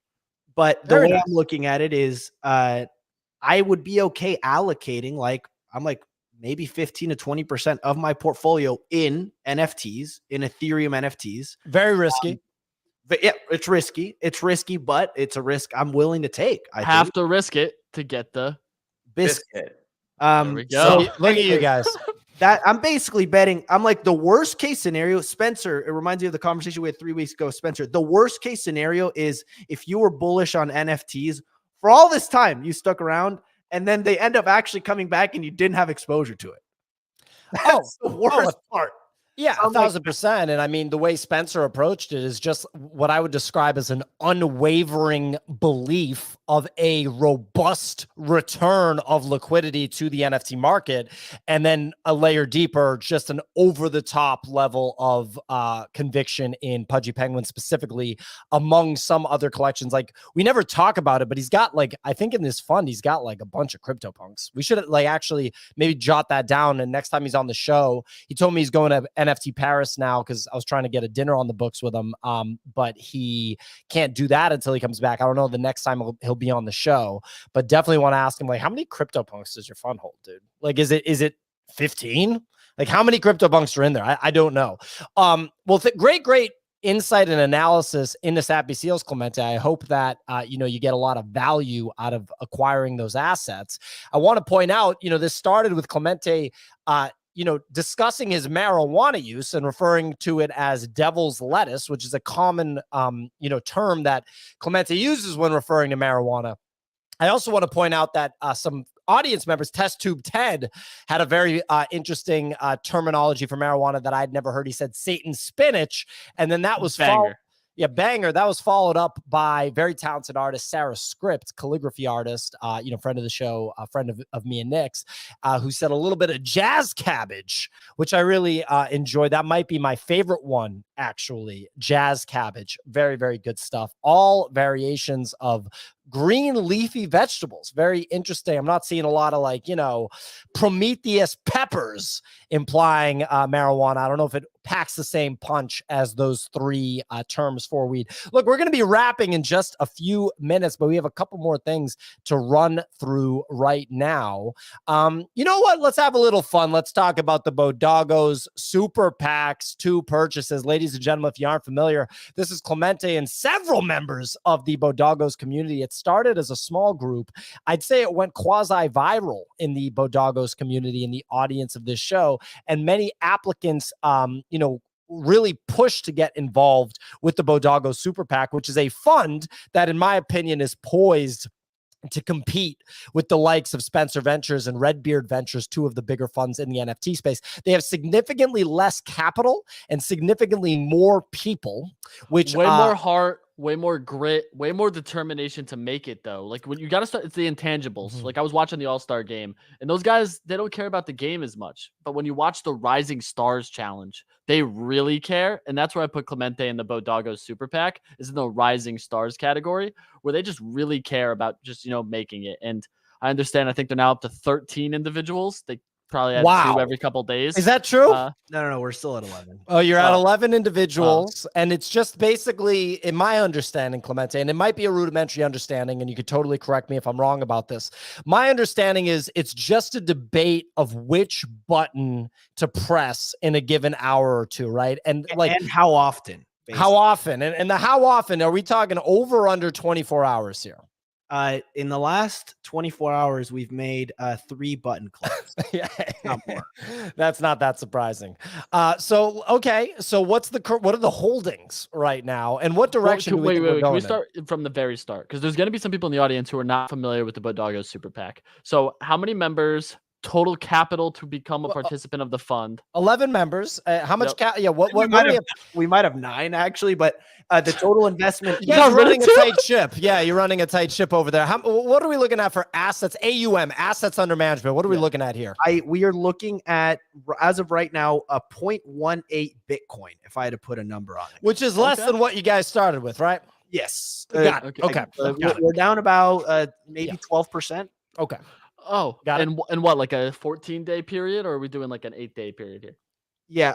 But the way I'm looking at it is I would be okay allocating, like, I'm like, maybe 15 to 20% of my portfolio in NFTs, in Ethereum NFTs. Very risky. But yeah, it's risky. It's risky, but it's a risk I'm willing to take. I have to risk it to get the biscuit. There we go. So look at you guys. That I'm basically betting. I'm like, the worst case scenario, Spencer, it reminds me of the conversation we had 3 weeks ago, Spencer. The worst case scenario is if you were bullish on NFTs for all this time, you stuck around, and then they end up actually coming back and you didn't have exposure to it. That's the worst part. Yeah, 1,000%. And I mean, the way Spencer approached it is just what I would describe as an unwavering belief of a robust return of liquidity to the NFT market. And then a layer deeper, just an over-the-top level of conviction in Pudgy Penguin specifically among some other collections. Like, we never talk about it, but he's got like, I think in this fund, he's got like a bunch of CryptoPunks. We should like actually maybe jot that down. And next time he's on the show, he told me he's going to NFT Paris now because I was trying to get a dinner on the books with him. But he can't do that until he comes back. I don't know the next time he'll be on the show, but definitely want to ask him, like, how many CryptoPunks does your fund hold, dude? Like, is it 15? Like, how many CryptoPunks are in there? I don't know. Well, great insight and analysis into Sappy Seals, Clemente. I hope that you get a lot of value out of acquiring those assets. I want to point out, this started with Clemente discussing his marijuana use and referring to it as devil's lettuce, which is a common term that Clemente uses when referring to marijuana. I also want to point out that some audience members, Test Tube Ted, had a very interesting terminology for marijuana that I'd never heard. He said Satan spinach, and then that was banger. Banger. That was followed up by very talented artist Sarah Script, calligraphy artist, friend of the show, friend of me and Nick's, who said a little bit of jazz cabbage, which I really enjoyed. That might be my favorite one, actually. Jazz cabbage. Very, very good stuff. All variations of green leafy vegetables. Very interesting. I'm not seeing a lot of Prometheus peppers implying marijuana. I don't know if it packs the same punch as those three terms for weed. Look, we're going to be wrapping in just a few minutes, but we have a couple more things to run through right now. You know what? Let's have a little fun. Let's talk about the Bodogo's Super PACs 2 purchases. Ladies and gentlemen, if you aren't familiar, this is Clemente and several members of the Bodogo's community. It started as a small group. I'd say it went quasi-viral in the Bodogo's community, in the audience of this show, and many applicants, really pushed to get involved with the Bodogo Super PAC, which is a fund that, in my opinion, is poised to compete with the likes of Spencer Ventures and Redbeard Ventures, two of the bigger funds in the NFT space. They have significantly less capital and significantly more people, which way more heart, way more grit, way more determination to make it, though. Like, when you got to start, it's the intangibles. Mm-hmm. Like, I was watching the All-Star game, and those guys, they don't care about the game as much. But when you watch the Rising Stars Challenge, they really care. And that's where I put Clemente and the Bodogo Super PAC, is in the Rising Stars category, where they just really care about just, making it. And I understand, I think they're now up to 13 individuals. They probably had 2 every couple days. Is that true? No, we're still at 11. Oh, you're at 11 individuals, and it's just basically, in my understanding, Clemente, and it might be a rudimentary understanding, and you could totally correct me if I'm wrong about this. My understanding is it's just a debate of which button to press in a given hour or two, right? And how often? Basically. How often? And the how often, are we talking over or under 24 hours here? In the last 24 hours, we've made 3 button clicks. Yeah, not more. That's not that surprising. So what are the holdings right now, and what direction? Wait. Can we start from the very start? Because there's going to be some people in the audience who are not familiar with the Bodogo Super PAC. So, how many members? Total capital to become a participant of the fund? 11 members. How much? We might have 9 actually, but the total investment. You're running a tight ship. Yeah, you're running a tight ship over there. What are we looking at for assets? AUM, assets under management. What are we looking at here? We are looking at, as of right now, a 0.18 Bitcoin. If I had to put a number on it, which is less than what you guys started with, right? Yes. Got it. Okay. We're down about maybe 12%. Okay. Oh, got it. And what, like a 14-day period, or are we doing like an 8-day period here? Yeah.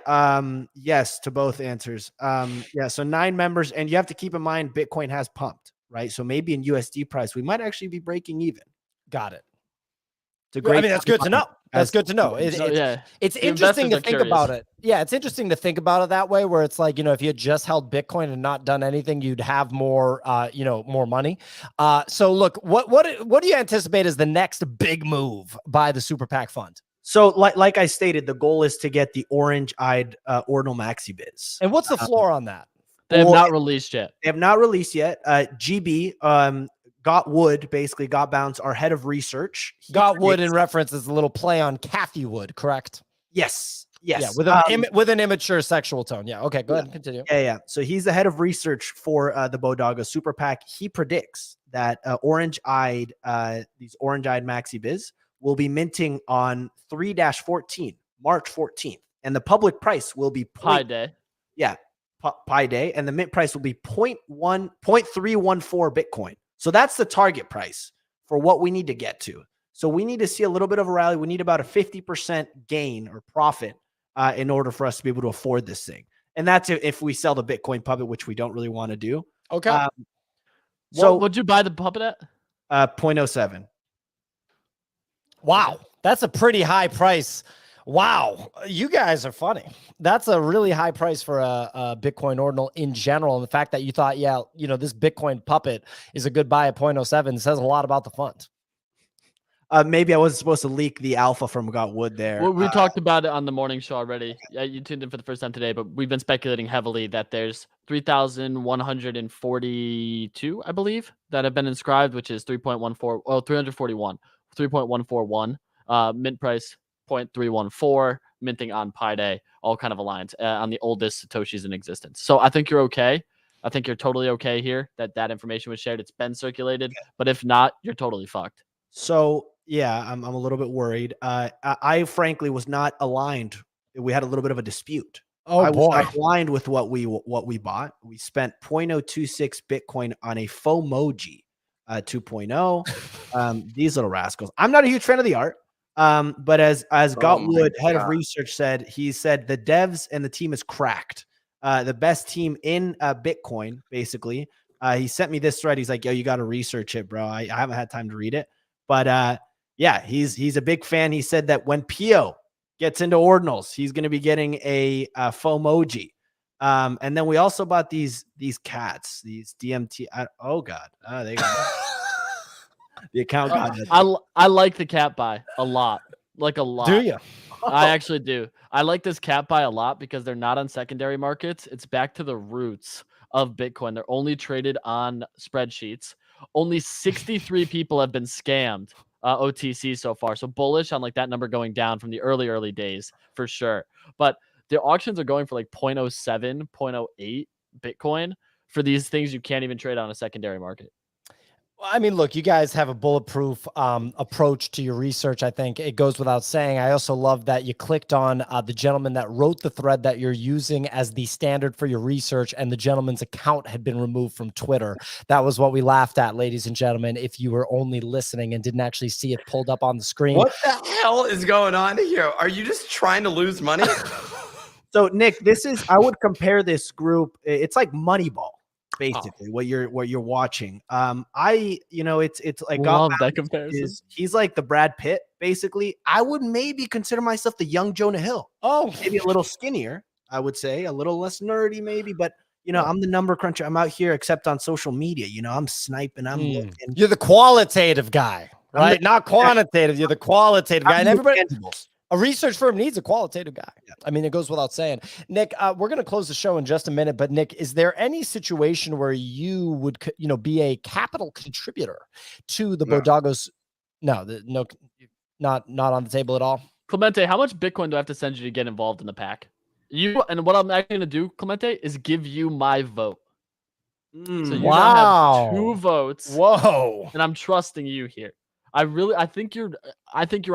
Yes to both answers. So 9 members, and you have to keep in mind Bitcoin has pumped, right? So maybe in USD price, we might actually be breaking even. Got it. That's good to know. That's good to know. It's interesting to think about it. Yeah, it's interesting to think about it that way, where it's like, if you had just held Bitcoin and not done anything, you'd have more, more money. So look, what do you anticipate as the next big move by the Super PAC fund? So like I stated, the goal is to get the orange-eyed Ordinal Maxi Biz. And what's the floor on that? They have not released yet. They have not released yet. GB, got Bounce, our head of research. Got Wood in reference is a little play on Kathy Wood, correct? Yes. Yeah, with an immature sexual tone. Yeah. Okay. Go ahead and continue. Yeah. So he's the head of research for the Bodogo Super PAC. He predicts that orange-eyed Maxi Biz will be minting on 3-14, March 14th, and the public price will be Pi Day. Yeah, Pi Day, and the mint price will be 0.314 Bitcoin. So that's the target price for what we need to get to. So we need to see a little bit of a rally. We need about a 50% gain or profit in order for us to be able to afford this thing. And that's if we sell the Bitcoin puppet, which we don't really want to do. Okay. So would you buy the puppet at? 0.07. Wow. That's a pretty high price. Wow. You guys are funny. That's a really high price for a Bitcoin ordinal in general. And the fact that you thought, yeah, this Bitcoin puppet is a good buy at 0.07 says a lot about the fund. Maybe I wasn't supposed to leak the alpha from Got Wood there. Well, we talked about it on the morning show already. Yeah, you tuned in for the first time today, but we've been speculating heavily that there's 3,142, I believe, that have been inscribed, which is 3.141, mint price 0.314, minting on Pi Day, all kind of aligned on the oldest Satoshis in existence. So I think you're okay. I think you're totally okay here that information was shared. It's been circulated, but if not, you're totally fucked. So yeah, I'm a little bit worried. I frankly was not aligned. We had a little bit of a dispute. I was not aligned with what we bought. We spent 0.026 Bitcoin on a Fomoji 2.0. These little rascals. I'm not a huge fan of the art. But as Gottwood, head of research, said, he said the devs and the team is cracked. The best team in Bitcoin, basically. He sent me this thread. He's like, yo, you got to research it, bro. I haven't had time to read it. But yeah, he's a big fan. He said that when Pio gets into ordinals, he's going to be getting a Fomoji. And then we also bought these cats, these DMT. Oh God, they got the account got it. I like the cat buy a lot, like a lot. Do you? I actually do. I like this cat buy a lot because they're not on secondary markets. It's back to the roots of Bitcoin. They're only traded on spreadsheets. Only 63 people have been scammed OTC so far. So bullish on like that number going down from the early days for sure. But the auctions are going for like 0.07, 0.08 Bitcoin for these things you can't even trade on a secondary market. I mean, look, you guys have a bulletproof approach to your research. I think it goes without saying. I also love that you clicked on the gentleman that wrote the thread that you're using as the standard for your research, and the gentleman's account had been removed from Twitter. That was what we laughed at, ladies and gentlemen, if you were only listening and didn't actually see it pulled up on the screen. What the hell is going on here? Are you just trying to lose money? So, Nick, I would compare this group. It's like Moneyball. Basically, what you're watching. It's like love that comparison. He's like the Brad Pitt, basically. I would maybe consider myself the young Jonah Hill. Oh, maybe a little skinnier, I would say, a little less nerdy, maybe, but I'm the number cruncher. I'm out here, except on social media. I'm sniping, I'm looking. You're the qualitative guy, right? Not quantitative. You're the qualitative guy, and everybody. A research firm needs a qualitative guy. Yeah. I mean, it goes without saying. Nick, we're going to close the show in just a minute, but Nick, is there any situation where you would, be a capital contributor to the Bodogos? No, not on the table at all. Clemente, how much Bitcoin do I have to send you to get involved in the pack? And what I'm actually going to do, Clemente, is give you my vote. So you now have 2 votes. Whoa. And I'm trusting you here. I think you're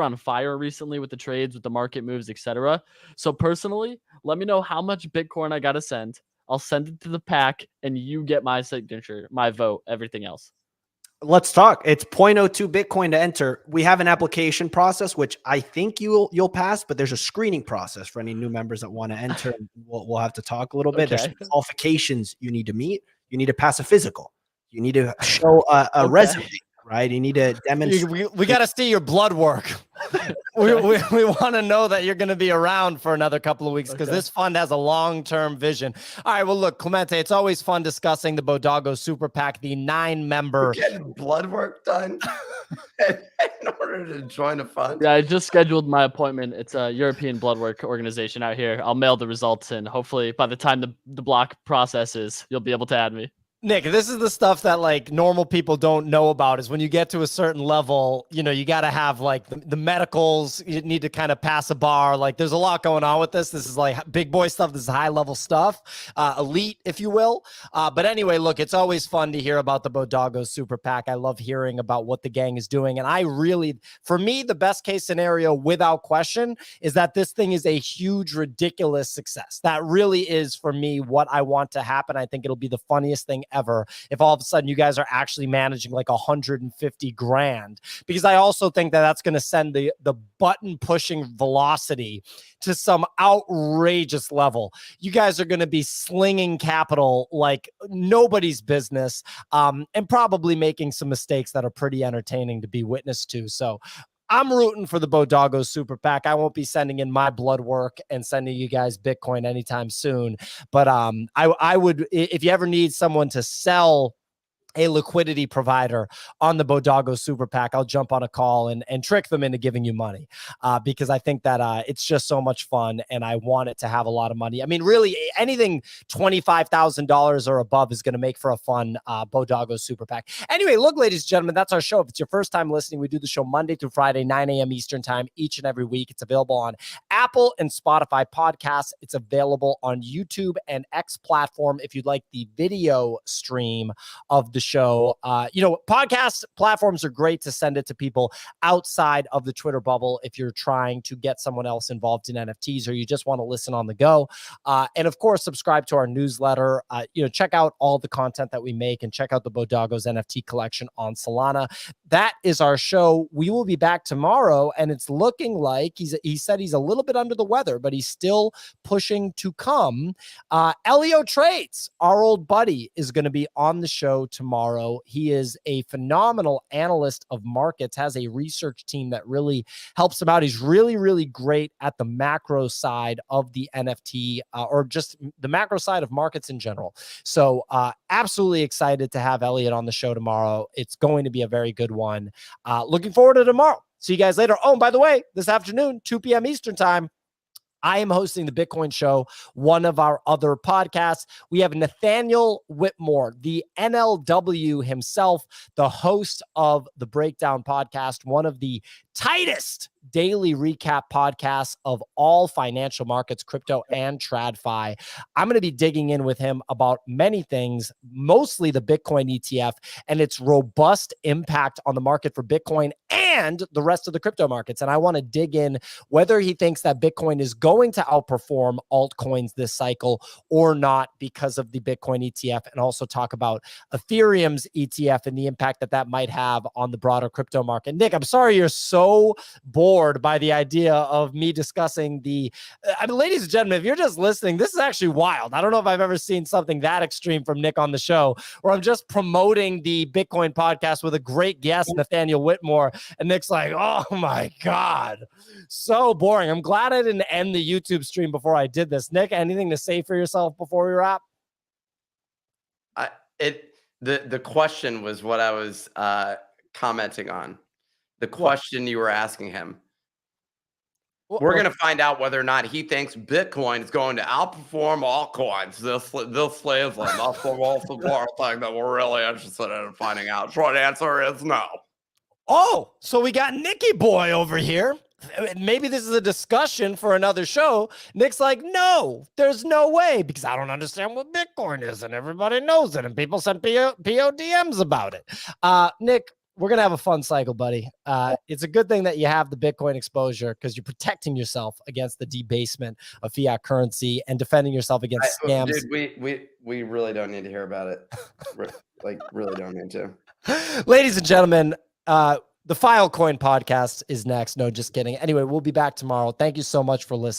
on fire recently with the trades, with the market moves, etc. So personally, let me know how much Bitcoin I got to send. I'll send it to the pack, and you get my signature, my vote, everything else. Let's talk. It's 0.02 Bitcoin to enter. We have an application process, which I think you'll pass, but there's a screening process for any new members that want to enter. We'll have to talk a little bit. Okay. There's qualifications you need to meet. You need to pass a physical. You need to show a resume. Right, you need to demonstrate. We got to see your blood work. we want to know that you're going to be around for another couple of weeks, because this fund has a long-term vision. All right, well, look, Clemente, it's always fun discussing the Bodogo Super PAC, the 9-member. Getting blood work done in order to join a fund. Yeah, I just scheduled my appointment. It's a European blood work organization out here. I'll mail the results in. Hopefully, by the time the block processes, you'll be able to add me. Nick, this is the stuff that like normal people don't know about, is when you get to a certain level, you got to have like the medicals, you need to kind of pass a bar. Like there's a lot going on with this. This is like big boy stuff. This is high level stuff, elite, if you will. But anyway, look, it's always fun to hear about the Bodogo Super PAC. I love hearing about what the gang is doing. And for me, the best case scenario without question is that this thing is a huge, ridiculous success. That really is for me what I want to happen. I think it'll be the funniest thing ever if all of a sudden you guys are actually managing like 150 grand, because I also think that that's going to send the button pushing velocity to some outrageous level. You guys are going to be slinging capital like nobody's business, and probably making some mistakes that are pretty entertaining to be witness to. So I'm rooting for the Bodo Super PAC. I won't be sending in my blood work and sending you guys Bitcoin anytime soon. But I would, if you ever need someone to sell a liquidity provider on the Bodo Super PAC, I'll jump on a call and trick them into giving you money, because I think that it's just so much fun and I want it to have a lot of money. I mean, really anything $25,000 or above is going to make for a fun Bodo Super PAC. Anyway, look, ladies and gentlemen, that's our show. If it's your first time listening, we do the show Monday through Friday, 9 a.m. Eastern time, each and every week. It's available on Apple and Spotify podcasts. It's available on YouTube and X platform if you'd like the video stream of the show. Podcast platforms are great to send it to people outside of the Twitter bubble if you're trying to get someone else involved in NFTs or you just want to listen on the go. And of course, subscribe to our newsletter. Check out all the content that we make and check out the Bodogo's NFT collection on Solana. That is our show. We will be back tomorrow, and it's looking like he said he's a little bit under the weather, but he's still pushing to come. Elio Trades, our old buddy, is going to be on the show tomorrow. He is a phenomenal analyst of markets, has a research team that really helps him out. He's really, really great at the macro side of the NFT, or just the macro side of markets in general. So absolutely excited to have Elliot on the show tomorrow. It's going to be a very good one. Looking forward to tomorrow. See you guys later. Oh, and by the way, this afternoon, 2 p.m. Eastern time, I am hosting the Bitcoin Show, one of our other podcasts. We have Nathaniel Whitmore, the NLW himself, the host of the Breakdown podcast, one of the tightest daily recap podcasts of all financial markets, crypto and TradFi. I'm going to be digging in with him about many things, mostly the Bitcoin ETF and its robust impact on the market for Bitcoin and the rest of the crypto markets. And I want to dig in whether he thinks that Bitcoin is going to outperform altcoins this cycle or not because of the Bitcoin ETF, and also talk about Ethereum's ETF and the impact that might have on the broader crypto market. Nick, I'm sorry you're so bored by the idea of me discussing ladies and gentlemen, if you're just listening, this is actually wild. I don't know if I've ever seen something that extreme from Nick on the show, where I'm just promoting the Bitcoin podcast with a great guest, Nathaniel Whitmore, and Nick's like, oh my God, so boring. I'm glad I didn't end the YouTube stream before I did this. Nick, anything to say for yourself before we wrap? The question was what I was commenting on. The question you were asking him. We're going to find out whether or not he thinks Bitcoin is going to outperform altcoins this season. That's the most important thing that we're really interested in finding out. Short answer is no. Oh, so we got Nicky Boy over here. Maybe this is a discussion for another show. Nick's like, no, there's no way, because I don't understand what Bitcoin is, and everybody knows it, and people send PODMs about it. Nick, we're going to have a fun cycle, buddy. It's a good thing that you have the Bitcoin exposure, because you're protecting yourself against the debasement of fiat currency and defending yourself against scams. Dude, we really don't need to hear about it. Really don't need to. Ladies and gentlemen, the Filecoin podcast is next. No, just kidding. Anyway, we'll be back tomorrow. Thank you so much for listening.